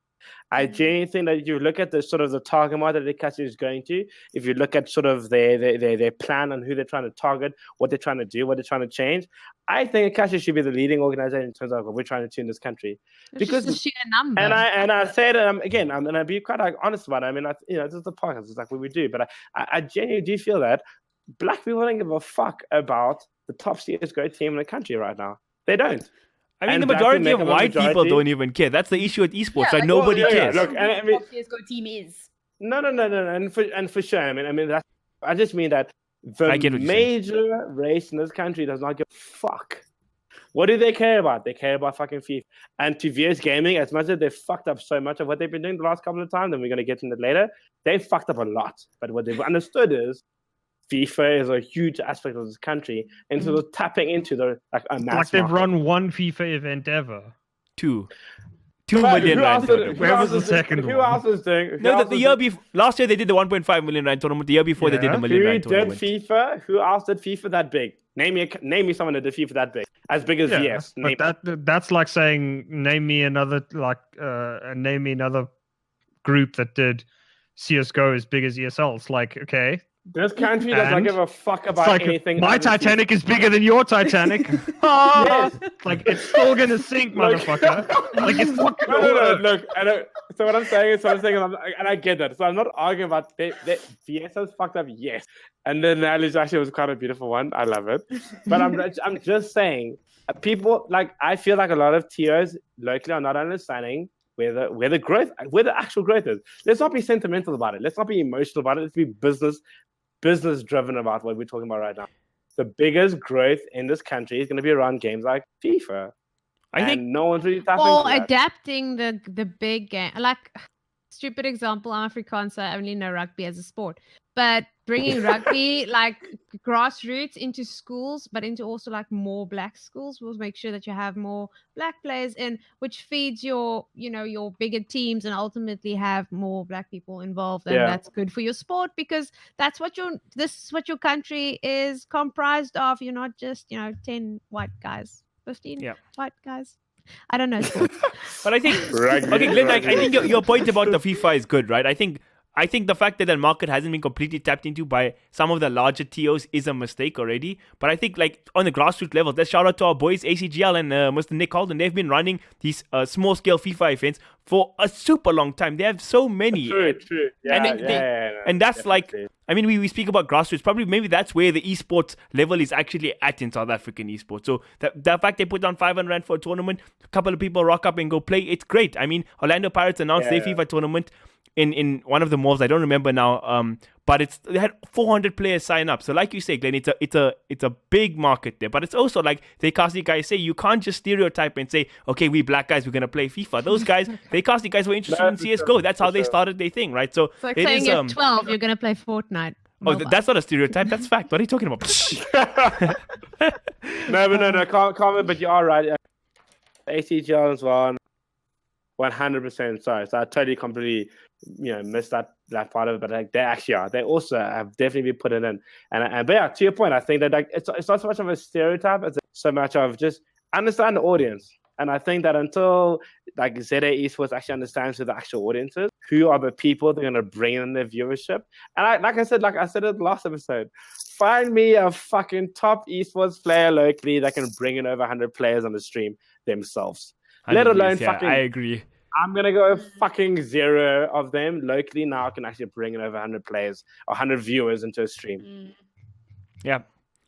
I genuinely think that if you look at the sort of the target market that Ekasi is going to, if you look at sort of their plan on who they're trying to target, what they're trying to do, what they're trying to change, I think Ekasi should be the leading organization in terms of what we're trying to do in this country. Because just the sheer number. And I say that again, I'm gonna be quite honest about it. I mean, this is the podcast, it's like what we do, but I genuinely do feel that black people don't give a fuck about the top CS:GO team in the country right now. They don't. I mean, the majority of white people don't even care. That's the issue with esports. Yeah, like nobody cares. Look, and I mean, what CS:GO team is. No, and for sure. I mean, I just mean that the major race in this country does not give a fuck. What do they care about? They care about fucking FIFA. And to VS Gaming, as much as they've fucked up so much of what they've been doing the last couple of times, and we're going to get into it later, they fucked up a lot. But what they've understood is FIFA is a huge aspect of this country, and so they're tapping into the a mass like they've market. run one FIFA event ever. 2 million rand. Where was the second one? Who else is doing? The year before, last year they did the 1.5 million rand tournament. The year before they did the million rand tournament. Who did FIFA? Who else did FIFA that big? Name me someone that did FIFA that big, as big as VS. But that's like saying name me another group that did CS:GO as big as ESL. It's like, okay. This country does not give a fuck about anything. My Titanic is bigger than your Titanic. Yes. Like, it's still going to sink, motherfucker. Like, it's not going to work. Look, so what I'm saying is, and I get that. So I'm not arguing about VS has fucked up, yes. And the analogy actually was quite a beautiful one. I love it. But I'm just saying, people, like, I feel like a lot of TOs locally are not understanding where the actual growth is. Let's not be sentimental about it. Let's not be emotional about it. Let's be business driven about what we're talking about right now. The biggest growth in this country is going to be around games like FIFA. I think no one's really tapping into that. Adapting the big game. Like, stupid example, I'm Afrikaans, so I only know rugby as a sport. But bringing rugby, like grassroots into schools, but into also like more black schools will make sure that you have more black players in, which feeds your bigger teams and ultimately have more black people involved. And that's good for your sport because this is what your country is comprised of. You're not just, 10 white guys, 15 white guys. I don't know sports. But I think, Glenn, I think your point about the FIFA is good, right? I think the fact that the market hasn't been completely tapped into by some of the larger TOs is a mistake already. But I think, like, on the grassroots level, let's shout out to our boys, ACGL and Mr. Nick Holden. They've been running these small-scale FIFA events for a super long time. They have so many. True. And that's definitely. Like, I mean, we speak about grassroots. Probably, maybe that's where the esports level is actually at in South African esports. So the fact they put down 500 rand for a tournament, a couple of people rock up and go play, it's great. I mean, Orlando Pirates announced their FIFA tournament in one of the malls. I don't remember now. But they had 400 players sign up. So like you say, Glenn, it's a big market there. But it's also like the Ekasi guys say, you can't just stereotype and say, okay, we black guys, we're gonna play FIFA. Those guys, the Ekasi guys were interested in CS:GO. That's how they started their thing, right? So it's like saying at 12 you're gonna play Fortnite. Oh, that's not a stereotype. That's fact. What are you talking about? No. Comment, but you are right. ACGL as well. 100%. Sorry, so I totally completely missed that part of it. But like, they actually are. They also have definitely been put in. But yeah, to your point, I think that like it's not so much of a stereotype as so much of just understand the audience. And I think that until like ZA Esports actually understands who the actual audience is, who are the people that are going to bring in their viewership. And like I said in the last episode, find me a fucking top esports player locally that can bring in over 100 players on the stream themselves. Let alone fucking. I agree. I'm going to go fucking 0 of them locally now. I can actually bring in over 100 players or 100 viewers into a stream. Yeah,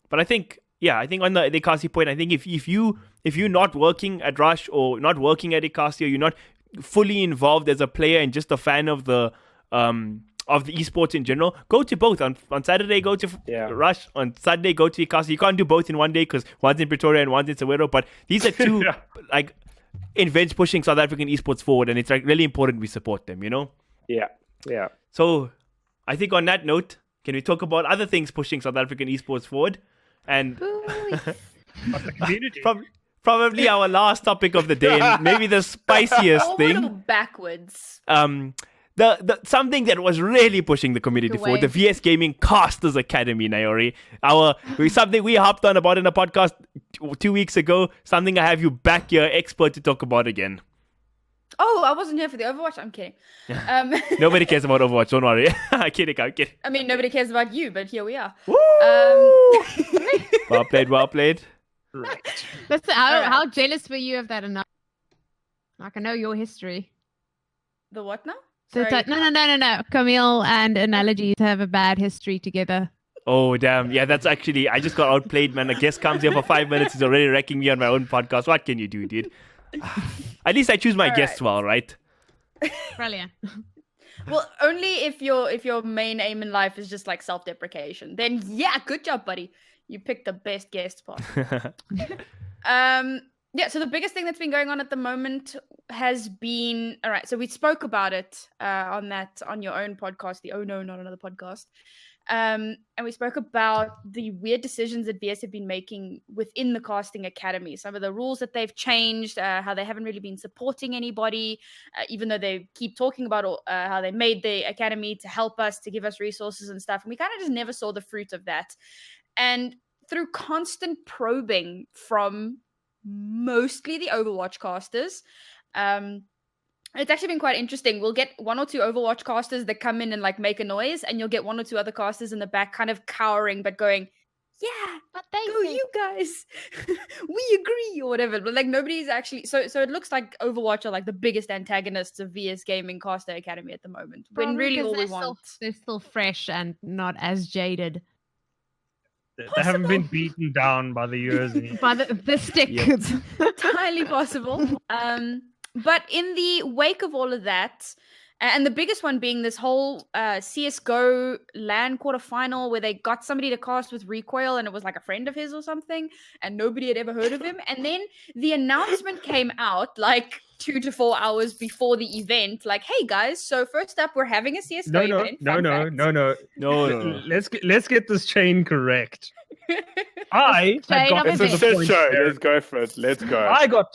but I think on the Ekasi point, I think if you're not working at Rush or not working at Ekasi, or you're not fully involved as a player and just a fan of the esports in general, go to both. On Saturday, go to Rush. On Sunday, go to Ekasi. You can't do both in one day because one's in Pretoria and one's in Soweto. But these are two like events pushing South African esports forward, and it's like really important we support them. Yeah. So I think on that note, can we talk about other things pushing South African esports forward? And the community. Probably our last topic of the day, and maybe the spiciest thing. A little backwards. The something that was really pushing the community forward, the VS Gaming Casters Academy, Nayori. Something we hopped on about in a podcast 2 weeks ago. Something I have you back here, expert, to talk about again. Oh, I wasn't here for the Overwatch. I'm kidding. Nobody cares about Overwatch. Don't worry. I'm kidding. I mean, nobody cares about you, but here we are. Well played. Right. Listen, how jealous were you of that enough? Like, I know your history. The what now? So it's like, no. Camille and Analogy have a bad history together. Oh, damn. Yeah, that's actually... I just got outplayed, man. A guest comes here for 5 minutes. He's already wrecking me on my own podcast. What can you do, dude? At least I choose my guests well, right? Brilliant. Well, only if your main aim in life is just like self-deprecation. Then yeah, good job, buddy. You picked the best guest possible. So the biggest thing that's been going on at the moment has been, all right, so we spoke about it on your own podcast, the Oh No, Not Another podcast. And we spoke about the weird decisions that VS have been making within the casting academy. Some of the rules that they've changed, how they haven't really been supporting anybody, even though they keep talking about how they made the academy to help us, to give us resources and stuff. And we kind of just never saw the fruit of that. And through constant probing from mostly the Overwatch casters, it's actually been quite interesting. We'll get one or two Overwatch casters that come in and like make a noise, and you'll get one or two other casters in the back kind of cowering but going, yeah, but they go you guys. We agree or whatever. But like nobody's actually so it looks like Overwatch are like the biggest antagonists of VS Gaming Caster Academy at the moment. Probably when really all we want. They're still fresh and not as jaded. They haven't been beaten down by the years. By the stick. Yep. Entirely possible. But in the wake of all of that, and the biggest one being this whole CSGO LAN quarterfinal where they got somebody to cast with Recoil and it was like a friend of his or something and nobody had ever heard of him. And then the announcement came out like 2 to 4 hours before the event, like, hey guys, so first up we're having a CSGO event. No. Let's get this chain correct. It's a shit show. Let's go for it. Let's go. I got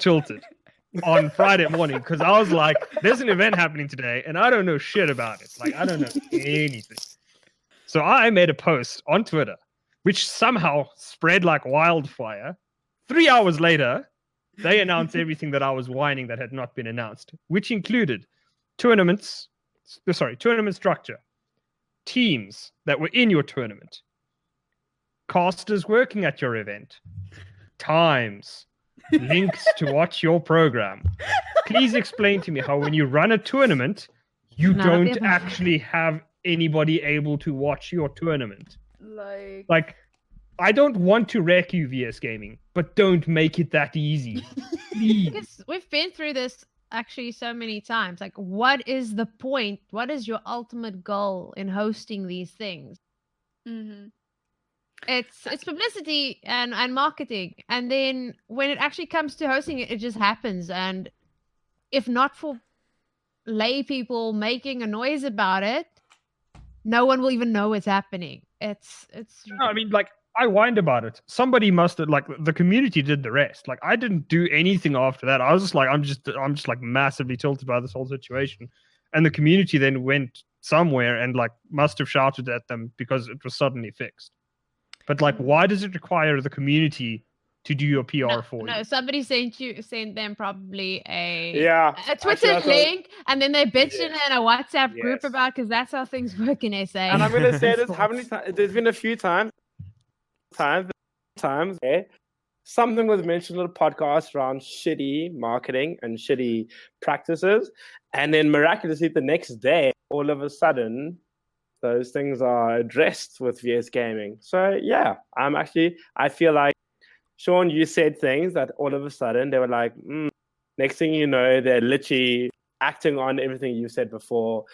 tilted on Friday morning because I was like, there's an event happening today and I don't know shit about it. Like, I don't know anything. So I made a post on Twitter, which somehow spread like wildfire. 3 hours later, they announced everything that I was whining that had not been announced, which included tournament structure, teams that were in your tournament, casters working at your event, times, links to watch your program. Please explain to me how when you run a tournament, you don't actually have anybody able to watch your tournament. Like, I don't want to wreck you, VS Gaming, but don't make it that easy. Please. Because we've been through this actually so many times. Like, what is the point? What is your ultimate goal in hosting these things? Mm-hmm. It's publicity and marketing. And then when it actually comes to hosting it, it just happens. And if not for lay people making a noise about it, no one will even know it's happening. It's no, I mean, like, I whined about it. Somebody must have, like, the community did the rest. Like, I didn't do anything after that. I was just like, I'm just like massively tilted by this whole situation. And the community then went somewhere and like must have shouted at them because it was suddenly fixed. But like, why does it require the community to do your PR for you? No, somebody sent them probably a Twitter link, and then they bitched in a WhatsApp group about, because that's how things work in SA. And I'm going to say this: how many times? There's been a few times, something was mentioned on a podcast around shitty marketing and shitty practices, and then miraculously the next day, all of a sudden, those things are addressed with VS Gaming. So yeah, I feel like, Sean, you said things that all of a sudden they were like, next thing you know, they're literally acting on everything you said before.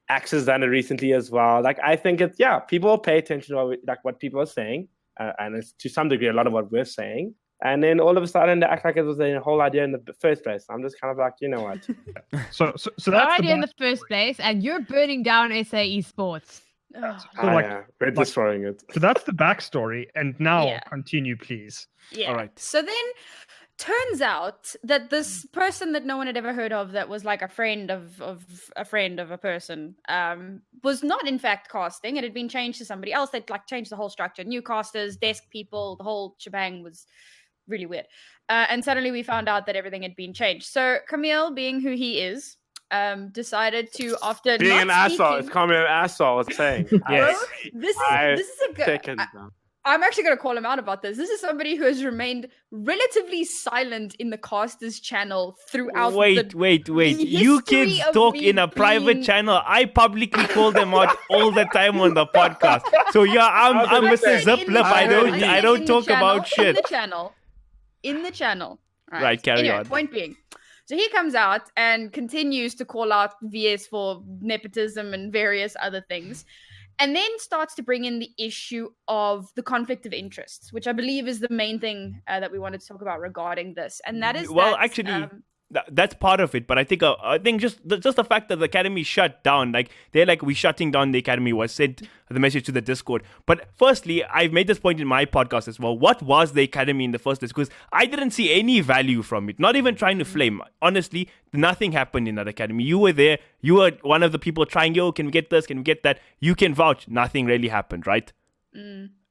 Axe has done it recently as well. Like, I think people pay attention to what people are saying, and it's to some degree a lot of what we're saying. And then all of a sudden they act like it was a whole idea in the first place. I'm just kind of like, you know what? So that's the idea in the first place, and you're burning down SA Esports. We're destroying it. So that's the backstory. And now continue, please. Yeah. All right. So then turns out that this person that no one had ever heard of, that was like a friend of a friend of a person, was not in fact casting. It had been changed to somebody else. They'd like changed the whole structure. New casters, desk people, the whole shebang was really weird. And suddenly we found out that everything had been changed. So Camille, being who he is, decided to, after being not an asshole, it's speaking... calling me an asshole. It's saying, yes. This is a good. I'm actually going to call him out about this. This is somebody who has remained relatively silent in the casters channel throughout. Wait. You kids talk in a private channel. I publicly call them out all the time on the podcast. So yeah, I'm Mr. Ziplip. I don't talk about shit. In the channel. Right, carry on. Point being. So he comes out and continues to call out VS for nepotism and various other things. And then starts to bring in the issue of the conflict of interests, which I believe is the main thing that we wanted to talk about regarding this. And that is that's part of it. But I think just the fact that the academy shut down, like they're like, we're shutting down the academy, was sent the message to the Discord. But firstly, I've made this point in my podcast as well. What was the academy in the first place? Because I didn't see any value from it. Not even trying to flame. Honestly, nothing happened in that academy. You were there. You were one of the people trying, can we get this? Can we get that? You can vouch. Nothing really happened, right?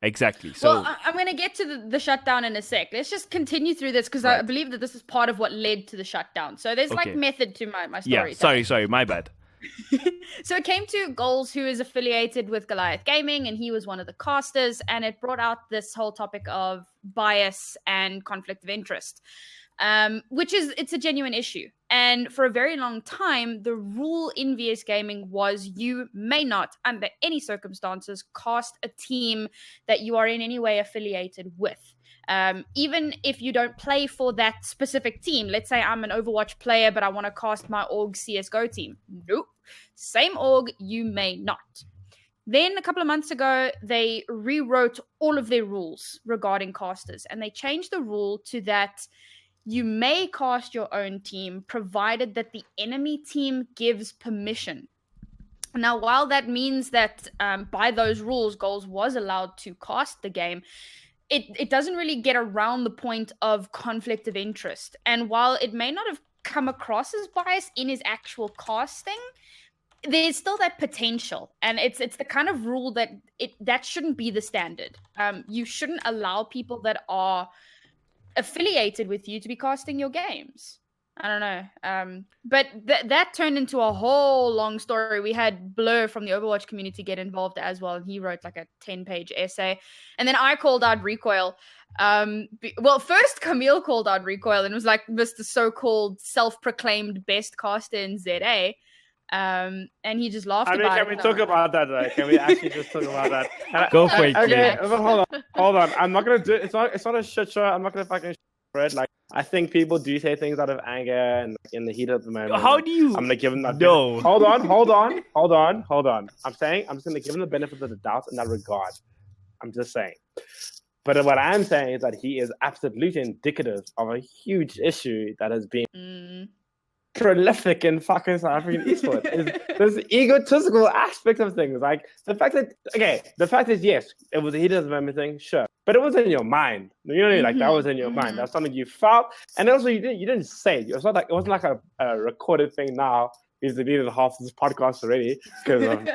Exactly. So, well, I'm going to get to the shutdown in a sec. Let's just continue through this because I believe that this is part of what led to the shutdown. So there's like method to my story. Yeah, sorry, my bad. So it came to Goals, who is affiliated with Goliath Gaming, and he was one of the casters, and it brought out this whole topic of bias and conflict of interest, which it's a genuine issue. And for a very long time, the rule in VS Gaming was you may not, under any circumstances, cast a team that you are in any way affiliated with. Even if you don't play for that specific team. Let's say I'm an Overwatch player, but I want to cast my org CSGO team. Nope. Same org, you may not. Then a couple of months ago, they rewrote all of their rules regarding casters, and they changed the rule to that you may cast your own team, provided that the enemy team gives permission. Now, while that means that by those rules, Goals was allowed to cast the game, it doesn't really get around the point of conflict of interest. And while it may not have come across as bias in his actual casting, there's still that potential. And it's the kind of rule that shouldn't be the standard. You shouldn't allow people that are affiliated with you to be casting your games. I don't know. But that turned into a whole long story. We had Blur from the Overwatch community get involved as well, and he wrote like a 10-page essay. And then I called out Recoil. First Camille called out Recoil and was like Mr. so-called self-proclaimed best caster in ZA. And he just laughed about it. Can we talk about that, though? Can we actually just talk about that? Go for it. Okay, hold on. I'm not gonna do it. It's not a shit show. I'm not gonna fucking spread. Like, I think people do say things out of anger and in the heat of the moment. How do you? I'm gonna give them that. No. Hold on. I'm just gonna give him the benefit of the doubt in that regard. I'm just saying. But what I'm saying is that he is absolutely indicative of a huge issue that has been prolific in fucking South African esports. There's egotistical aspect of things. Like the fact that yes, it was a heat of the moment thing, sure. But it was in your mind. You know what I mean? Like that was in your mind. That's something you felt. And also you didn't say it. It wasn't like a recorded thing now. He's deleted half of this podcast already because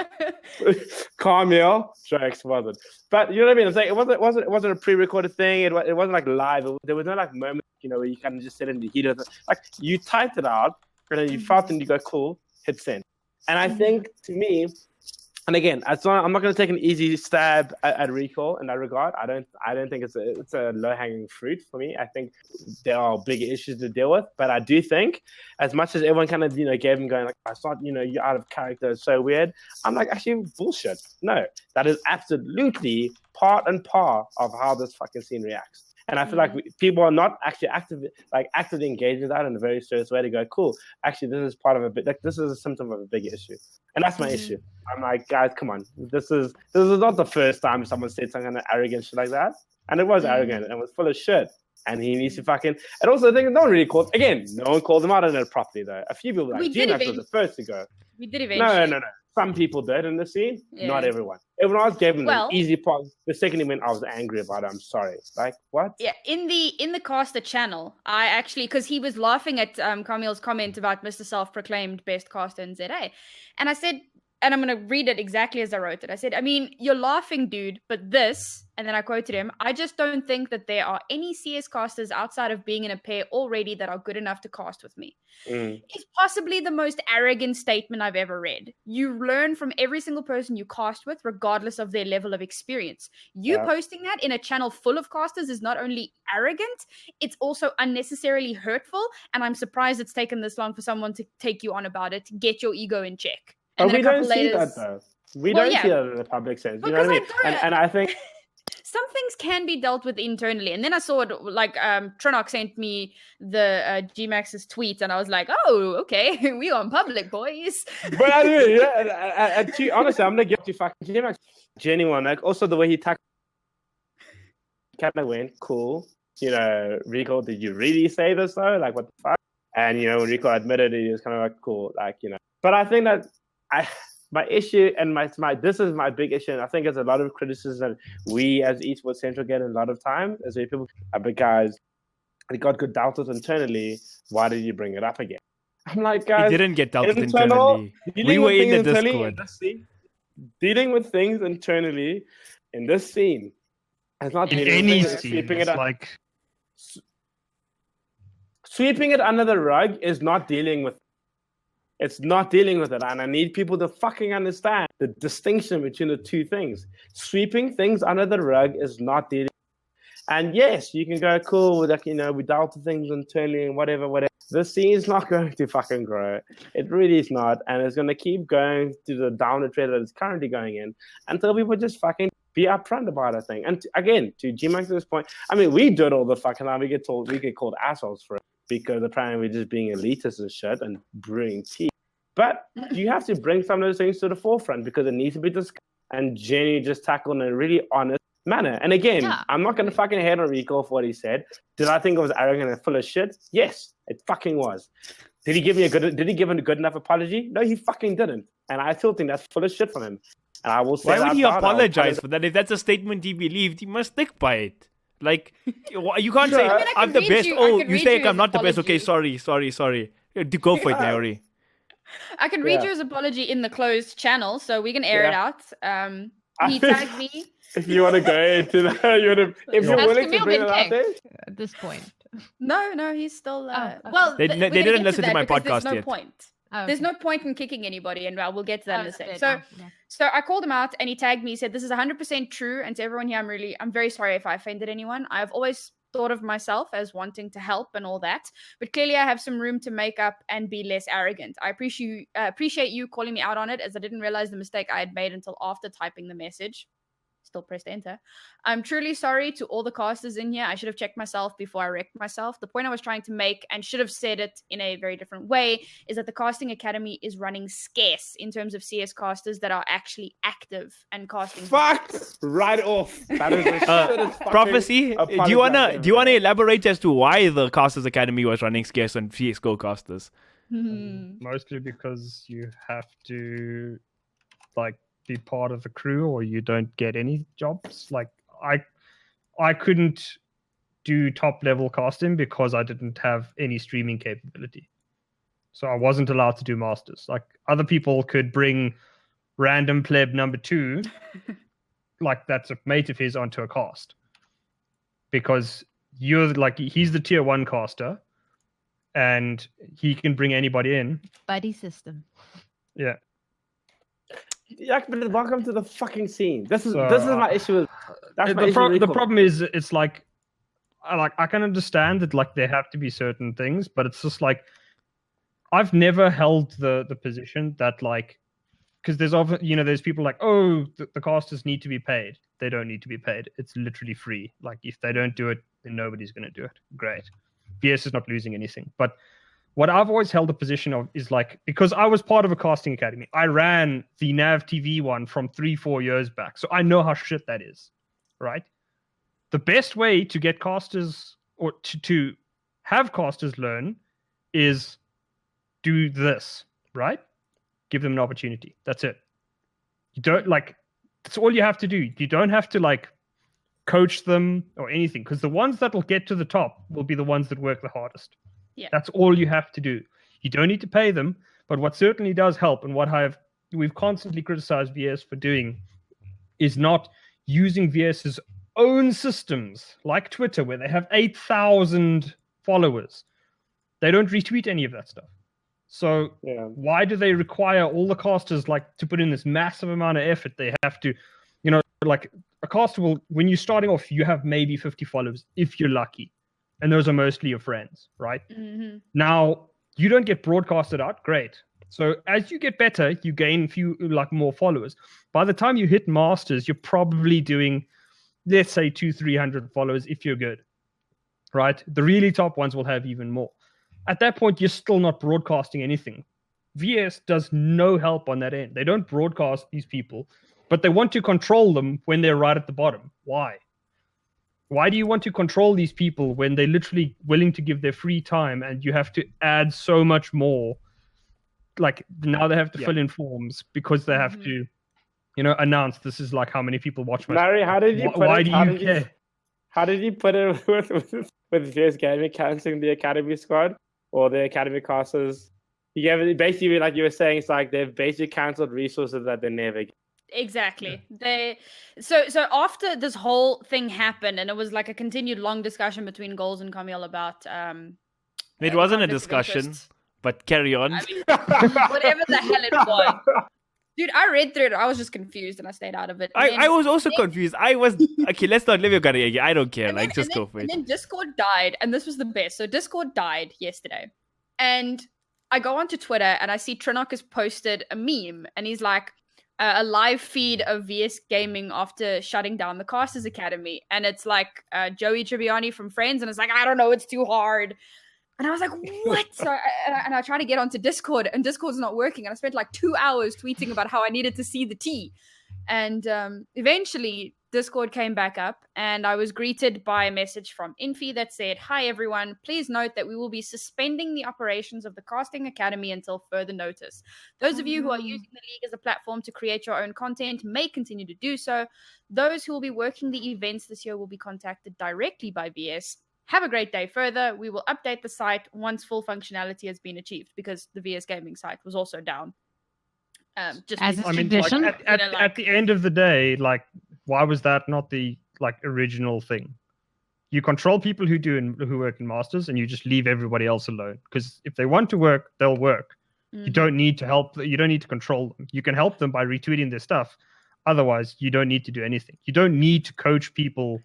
Carmel jokes wasn't. But you know what I mean? I'm saying it wasn't a pre-recorded thing. It wasn't like live. There was no like moment, where you kind of just sit in the heat of it. Like you typed it out and then you felt and you go cool, hit send. And I think to me, And again, I'm not going to take an easy stab at Recall in that regard. I don't think it's a low-hanging fruit for me. I think there are bigger issues to deal with, but I do think, as much as everyone kind of gave him going like, I thought you're out of character, it's so weird. I'm like, actually bullshit. No, that is absolutely part and par of how this fucking scene reacts. And I feel like people are not actually actively engaged with that in a very serious way to go, cool, actually, this is part of this is a symptom of a bigger issue. And that's my issue. I'm like, guys, come on. This is not the first time someone said some kind of arrogant shit like that. And it was arrogant and it was full of shit. And he needs to fucking... And also, the thing is, no one really called... Again, no one called him out on it properly, though. A few people like G-Max was the first to go. We did eventually. No. Some people did in the scene. Yeah. Not everyone. Everyone else gave him an easy part. The second he went, I was angry about it. I'm sorry. Like, what? Yeah, in the caster channel, I actually... Because he was laughing at Camille's comment about Mr. Self-Proclaimed Best Caster in ZA. And I said... And I'm going to read it exactly as I wrote it. I said, I mean, you're laughing, dude, but this, and then I quoted him, I just don't think that there are any CS casters outside of being in a pair already that are good enough to cast with me. It's possibly the most arrogant statement I've ever read. You learn from every single person you cast with, regardless of their level of experience. You posting that in a channel full of casters is not only arrogant, it's also unnecessarily hurtful, and I'm surprised it's taken this long for someone to take you on about it, to get your ego in check. And we don't see that, though. We don't see that in the public sense. You know what I mean? And I think... Some things can be dealt with internally. And then I saw it, like, Trinok sent me the G-Max's tweet, and I was like, oh, okay, we on public, boys. But I mean, and honestly, I'm going to give you fucking G-Max. Genuine. Like, also the way he tackled... kind of went, cool. Rico, did you really say this, though? Like, what the fuck? And, when Rico admitted it, he was kind of like, cool. Like, But I think that... my issue and this is my big issue, and I think there's a lot of criticism we as Esports Central get a lot of time as people, because it got good doubted internally. Why did you bring it up again? I'm like, guys, it didn't get doubted internally. We were in the Discord. Dealing with things internally in this scene. It's not in any scene. Sweeping it under the rug is not dealing with. It's not dealing with it, and I need people to fucking understand the distinction between the two things. Sweeping things under the rug is not dealing. And yes, you can go cool with we dealt with things internally and whatever. The scene's not going to fucking grow. It really is not, and it's going to keep going to the downward trend that it's currently going in until people just fucking be upfront about a thing. And again, to G-Max's point, I mean, we did all the fucking time. We get called assholes for it. Because apparently we're just being elitist and shit and brewing tea. But you have to bring some of those things to the forefront because it needs to be discussed and genuinely just tackled in a really honest manner. And again, I'm not going to fucking head on Rico for what he said. Did I think it was arrogant and full of shit? Yes, it fucking was. Did he give a good enough apology? No, he fucking didn't. And I still think that's full of shit from him. And I will say, why would he apologize for that? If that's a statement he believed, he must stick by it. Like, you can't say, I'm the best. You say I'm not the best. Okay, sorry. Go for it, Naori. I can read you his apology in the closed channel, so we can air it out. He tagged me. If you want to go into that, if you're willing to bring it out there. At this point. No, he's still... Well, they didn't listen to my podcast there's no yet. Point. There's no point in kicking anybody, and we'll get to that in a second. So I called him out, and he tagged me. He said, "This is 100% true." And to everyone here, I'm very sorry if I offended anyone. I've always thought of myself as wanting to help and all that, but clearly I have some room to make up and be less arrogant. I appreciate you calling me out on it, as I didn't realize the mistake I had made until after typing the message. Still pressed enter. I'm truly sorry to all the casters in here. I should have checked myself before I wrecked myself. The point I was trying to make, and should have said it in a very different way, is that the casting academy is running scarce in terms of CS casters that are actually active and casting. Fuck! Right off. That is Prophecy. Do you wanna elaborate as to why the casters academy was running scarce on CS:GO casters? Mostly because you have to be part of a crew or you don't get any jobs. Like I couldn't do top level casting because I didn't have any streaming capability. So I wasn't allowed to do masters. Like other people could bring random pleb number 2, like that's a mate of his, onto a cast. Because he's the tier 1 caster and he can bring anybody in. Buddy system. Yeah. Yeah, but welcome to the fucking scene. This is my issue. That's my issue. The problem is, it's like I can understand that like there have to be certain things, but it's just like I've never held the position that like, because there's often, there's people like, oh, the casters need to be paid. They don't need to be paid. It's literally free. Like if they don't do it, then nobody's going to do it. Great. VS is not losing anything. But what I've always held a position of is like, because I was part of a casting academy, I ran the Nav TV one from 3-4 years back. So I know how shit that is, right? The best way to get casters or to have casters learn is do this, right? Give them an opportunity. That's it. You don't like, that's all you have to do. You don't have to like coach them or anything, because the ones that will get to the top will be the ones that work the hardest. Yeah. That's all you have to do. You don't need to pay them, but what certainly does help, and what we've constantly criticized VS for doing, is not using VS's own systems like Twitter, where they have 8,000 followers. They don't retweet any of that stuff. So why do they require all the casters like to put in this massive amount of effort? They have to, like a caster will, when you're starting off, you have maybe 50 followers if you're lucky. And those are mostly your friends, right? Mm-hmm. Now, you don't get broadcasted out. Great. So as you get better, you gain more followers. By the time you hit masters, you're probably doing, let's say 200-300 followers if you're good, right? The really top ones will have even more. At that point, you're still not broadcasting anything. VS does no help on that end. They don't broadcast these people, but they want to control them when they're right at the bottom. Why? Why do you want to control these people when they're literally willing to give their free time and you have to add so much more? Like now they have to fill in forms because they have to, announce this is like how many people watch my. Larry, how did you put why it? do you care? How did you put it with VS Gaming cancelling the academy squad or the academy casters? You gave it basically, like you were saying, it's like they've basically cancelled resources that they never get. Exactly. So after this whole thing happened, and it was like a continued long discussion between Goals and Camille about it wasn't a discussion, but carry on. I mean, whatever the hell it was. Dude, I read through it. I was just confused and I stayed out of it. I was also confused. I was okay, let's not live your career. I don't care. Just go for it. And then Discord died, and this was the best. So Discord died yesterday. And I go onto Twitter and I see Trinok has posted a meme, and he's like, a live feed of VS Gaming after shutting down the Casters Academy. And it's like Joey Tribbiani from Friends, and it's like, I don't know, it's too hard. And I was like, what? So I tried to get onto Discord, and Discord's not working. And I spent like 2 hours tweeting about how I needed to see the tea. And eventually, Discord came back up, and I was greeted by a message from Infi that said, "Hi everyone, please note that we will be suspending the operations of the Casting Academy until further notice. Those of you who are using the league as a platform to create your own content may continue to do so. Those who will be working the events this year will be contacted directly by VS. Have a great day further. We will update the site once full functionality has been achieved," because the VS Gaming site was also down. Just as a tradition. Like, at the end of the day, like, why was that not the original thing? You control people who work in Masters, and you just leave everybody else alone. Because if they want to work, they'll work. Mm-hmm. You don't need to help. You don't need to control them. You can help them by retweeting their stuff. Otherwise, you don't need to do anything. You don't need to coach people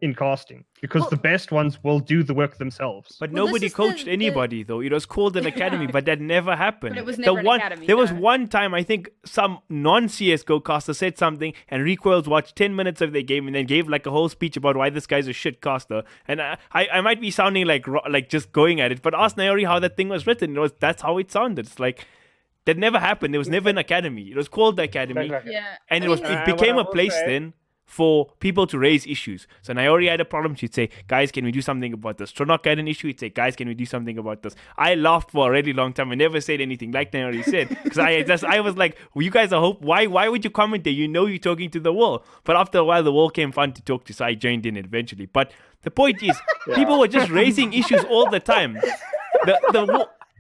in casting, because the best ones will do the work themselves. But nobody coached anybody, though. It was called an academy, but that never happened. But it was never an academy. There was one time, I think, some non-CSGO caster said something, and Recoils watched 10 minutes of their game and then gave like a whole speech about why this guy's a shit caster. And I might be sounding like just going at it, but ask Naori how that thing was written. That's how it sounded. It's like, that never happened. There was never an academy. It was called the academy. And it became a place then for people to raise issues. So Naori had a problem. She'd say, guys, can we do something about this? Tronok had an issue. He'd say, guys, can we do something about this? I laughed for a really long time. I never said anything, like Naori said. Because I was like, well, you guys are hope. Why would you comment there? You know you're talking to the wall. But after a while, the wall came fun to talk to, so I joined in eventually. But the point is, people were just raising issues all the time.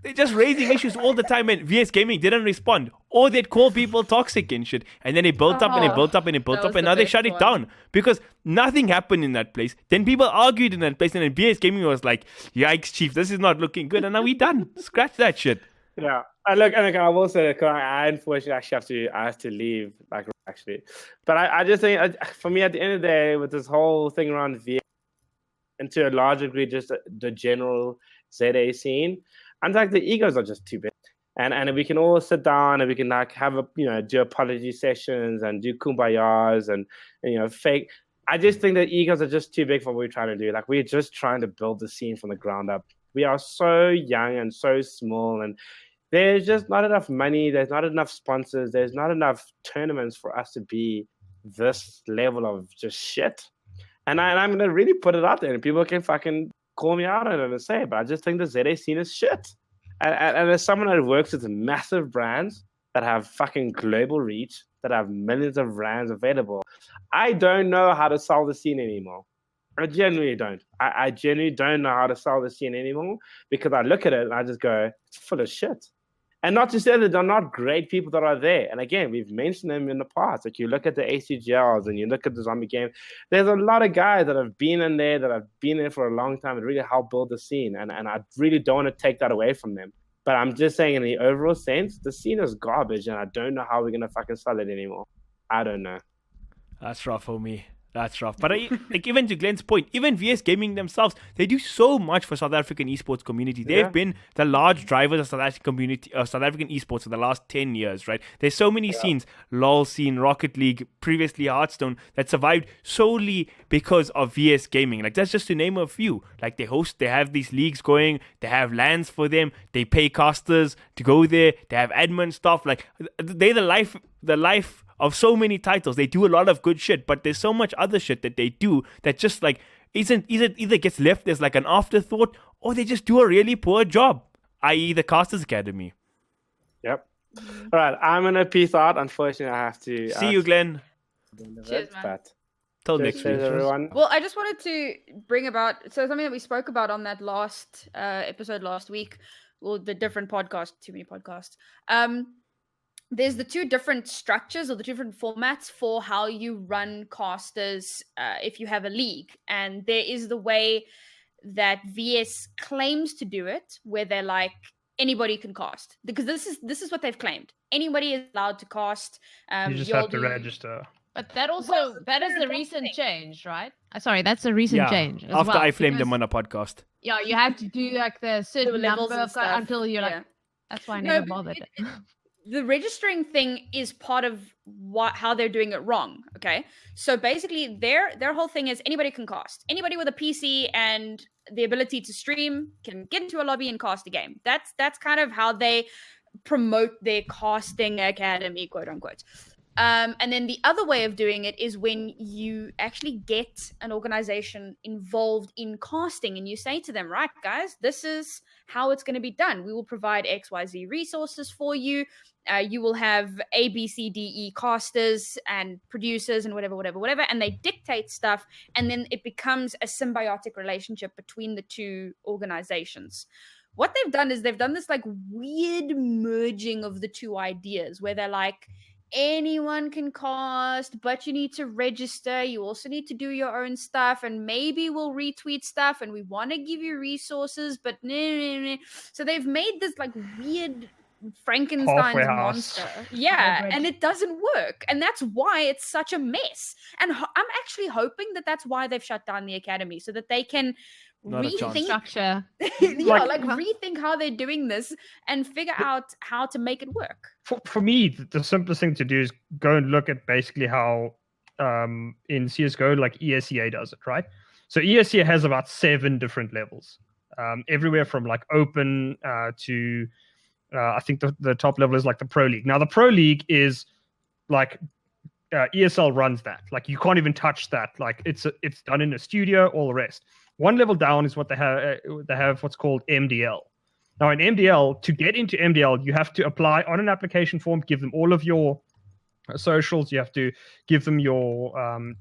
They're just raising issues all the time, and VS Gaming didn't respond. Or they'd call people toxic and shit. And then it built up and it built up and it built up, and now they shut it down. Because nothing happened in that place. Then people argued in that place, and then VS Gaming was like, yikes, chief, this is not looking good. And now we done. Scratch that shit. Yeah, and look, I will say that 'cause I unfortunately actually have to leave, like actually, but I just think for me at the end of the day with this whole thing around VR and to a large degree just the general ZA scene, and like the egos are just too big, and we can all sit down and we can like have do apology sessions and do kumbayas and fake. I just think that egos are just too big for what we're trying to do. Like we're just trying to build the scene from the ground up. We are so young and so small, and there's just not enough money. There's not enough sponsors. There's not enough tournaments for us to be this level of just shit. And I'm going to really put it out there, and people can fucking call me out on it and say, but I just think the ZA scene is shit. And as someone that works with massive brands that have fucking global reach, that have millions of rands available, I don't know how to sell the scene anymore. I genuinely don't. I genuinely don't know how to sell the scene anymore because I look at it and I just go, it's full of shit. And not to say that they're not great people that are there. And again, we've mentioned them in the past. Like you look at the ACGLs and you look at the zombie game, there's a lot of guys that have been in there, that have been there for a long time and really helped build the scene. And I really don't want to take that away from them. But I'm just saying in the overall sense, the scene is garbage and I don't know how we're going to fucking sell it anymore. I don't know. That's rough for me. That's rough. But like even to Glenn's point, even VS Gaming themselves, they do so much for South African esports community. They've been the large drivers of South African community, South African esports for the last 10 years, right? There's so many scenes, LoL scene, Rocket League, previously Hearthstone, that survived solely because of VS Gaming. Like that's just to name a few. Like they have these leagues going, they have lands for them, they pay casters to go there, they have admin stuff. Like they're the life of so many titles. They do a lot of good shit, but there's so much other shit that they do that just like either gets left as like an afterthought or they just do a really poor job, i.e. the Casters Academy. Yep. All right, I'm gonna peace out. Unfortunately, I have to see you, Glenn. Cheers, man. Till next week, everyone. Well, I just wanted to bring about something that we spoke about on that last episode last week, or the different podcast, too many podcasts. There's the two different structures or the different formats for how you run casters if you have a league. And there is the way that VS claims to do it, where they're like, anybody can cast. Because this is what they've claimed. Anybody is allowed to cast. You just have to register. But that also, that is a recent change, right? Sorry, that's a recent change. After I flamed them on a podcast. Yeah, you had to do like the certain levels number and stuff. Until you're like, that's why I never bothered. The registering thing is part of how they're doing it wrong. Okay, so basically, their whole thing is anybody can cast. Anybody with a PC and the ability to stream can get into a lobby and cast a game. That's kind of how they promote their casting academy, quote unquote. And then the other way of doing it is when you actually get an organization involved in casting and you say to them, right, guys, this is how it's going to be done. We will provide XYZ resources for you. You will have A, B, C, D, E casters and producers and whatever. And they dictate stuff. And then it becomes a symbiotic relationship between the two organizations. What they've done is they've done this like weird merging of the two ideas where they're like, anyone can cast, but you need to register. You also need to do your own stuff, and maybe we'll retweet stuff, and we want to give you resources, but nah. So they've made this like weird Frankenstein's monster. Yeah, and it doesn't work. And that's why it's such a mess. And I'm actually hoping that that's why they've shut down the academy, so that they can rethink structure. Rethink how they're doing this and figure out how to make it work. For me, the simplest thing to do is go and look at basically how in CSGO, like ESEA does it, right? So ESEA has about 7 different levels, everywhere from like open to I think the top level is like the Pro League. Now, the Pro League is like ESL runs that. Like you can't even touch that. Like it's done in a studio, all the rest. One level down is what they have what's called MDL. Now in MDL, to get into MDL, you have to apply on an application form, give them all of your socials, you have to give them your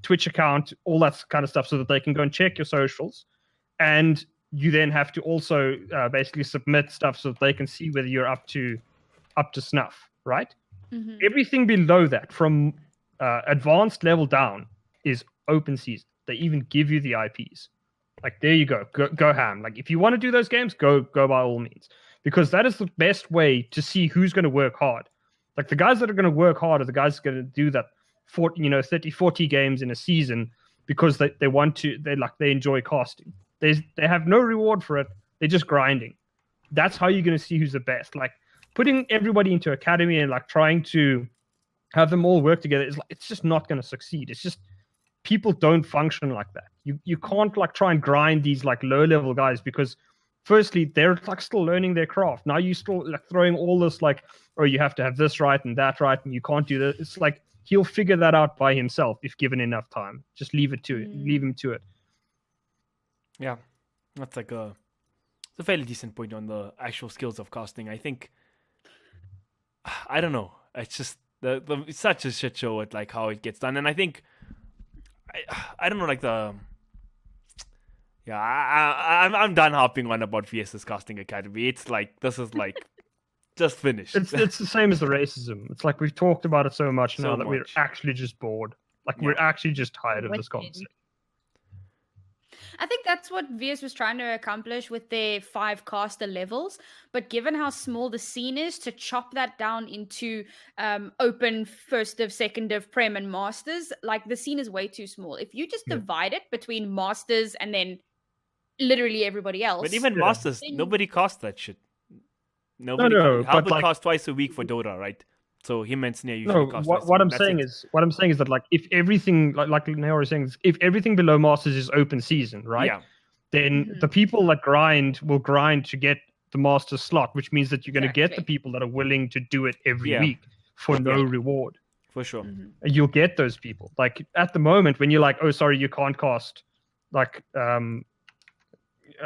Twitch account, all that kind of stuff, so that they can go and check your socials. And you then have to also basically submit stuff so that they can see whether you're up to snuff, right? Mm-hmm. Everything below that, from advanced level down, is open season. They even give you the IPs. Like, there you go ham. Like, if you want to do those games, go by all means. because that is the best way to see who's going to work hard. Like the guys that are going to work hard are the guys that are going to do that 30, 40 games in a season because they want to, they enjoy casting. They have no reward for it. They're just grinding. That's how you're going to see who's the best. Like putting everybody into academy and like trying to have them all work together is like, it's just not going to succeed. It's just people don't function like that. You can't like try and grind these like low level guys because firstly they're like still learning their craft. Now you still like throwing all this like, oh, you have to have this right and that right and you can't do that. It's like he'll figure that out by himself if given enough time. Just leave it to it. Leave him to it. Yeah, that's like it's a fairly decent point on the actual skills of casting. I think I don't know. It's just it's such a shit show at like how it gets done, and I think I don't know like the. Yeah, I'm done harping on about VS's casting academy. It's like this is like just finished. It's the same as the racism. It's like we've talked about it so much now that we're actually just bored. Like we're actually just tired of this concept. I think that's what VS was trying to accomplish with their 5 caster levels. But given how small the scene is, to chop that down into open first div, second div, prem, and masters, like the scene is way too small. If you just divide it between masters and then literally everybody else. But even masters, nobody casts that shit. Nobody. Albert casts twice a week for Dota, right? So him and Snare usually cast. What I'm saying is that like if everything like Naori is saying, if everything below masters is open season, right? Yeah. Then the people that will grind to get the master slot, which means that you're going to get the people that are willing to do it every week for no reward. For sure. You'll get those people. Like at the moment when you're like, oh sorry, you can't cast like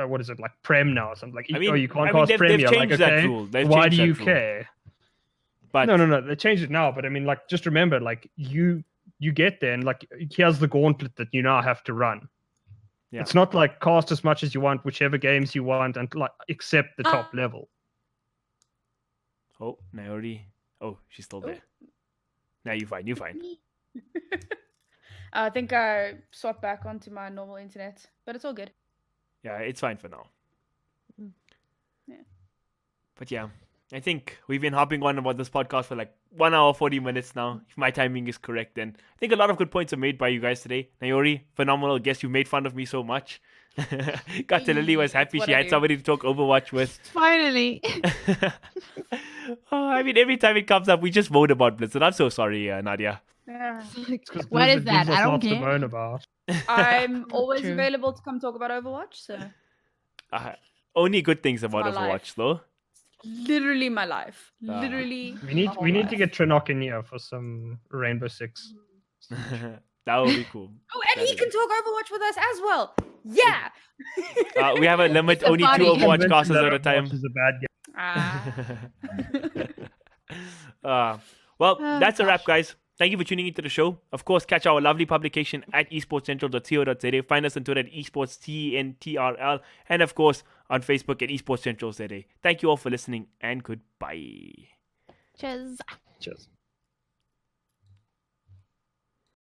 what is it, like Prem now or something, like you can't cast Prem. You're like, okay, why do you care? But no, they changed it now. But I mean, like, just remember, like, you get there and like, here's the gauntlet that you now have to run. Yeah. It's not like cast as much as you want, whichever games you want, and like accept the top level. Oh, Naori. Oh, she's still there. Now you're fine. I think I swapped back onto my normal internet, but it's all good. Yeah, it's fine for now. Yeah. But yeah. I think we've been hopping on about this podcast for like 1 hour, 40 minutes now, if my timing is correct. And I think a lot of good points are made by you guys today. Naori, phenomenal guest. You made fun of me so much. Lily was happy she had somebody to talk Overwatch with. Finally. I mean, every time it comes up, we just moan about Blitz. And I'm so sorry, Nadia. Yeah. What is that? I don't care. Moan about. I'm always available to come talk about Overwatch. So only good things about Overwatch, though. Literally my life. Literally. We need to get Trinok in here for some Rainbow Six. That would be cool. Oh, and he can talk Overwatch with us as well. Yeah. We have a limit, only 2 Overwatch casters at a time. Is a bad game. Well, that's a wrap, guys. Thank you for tuning into the show. Of course, catch our lovely publication at esportscentral.co.za. Find us on Twitter at esportscentrl. And of course, on Facebook at esportscentral.za. Thank you all for listening and goodbye. Cheers. Cheers.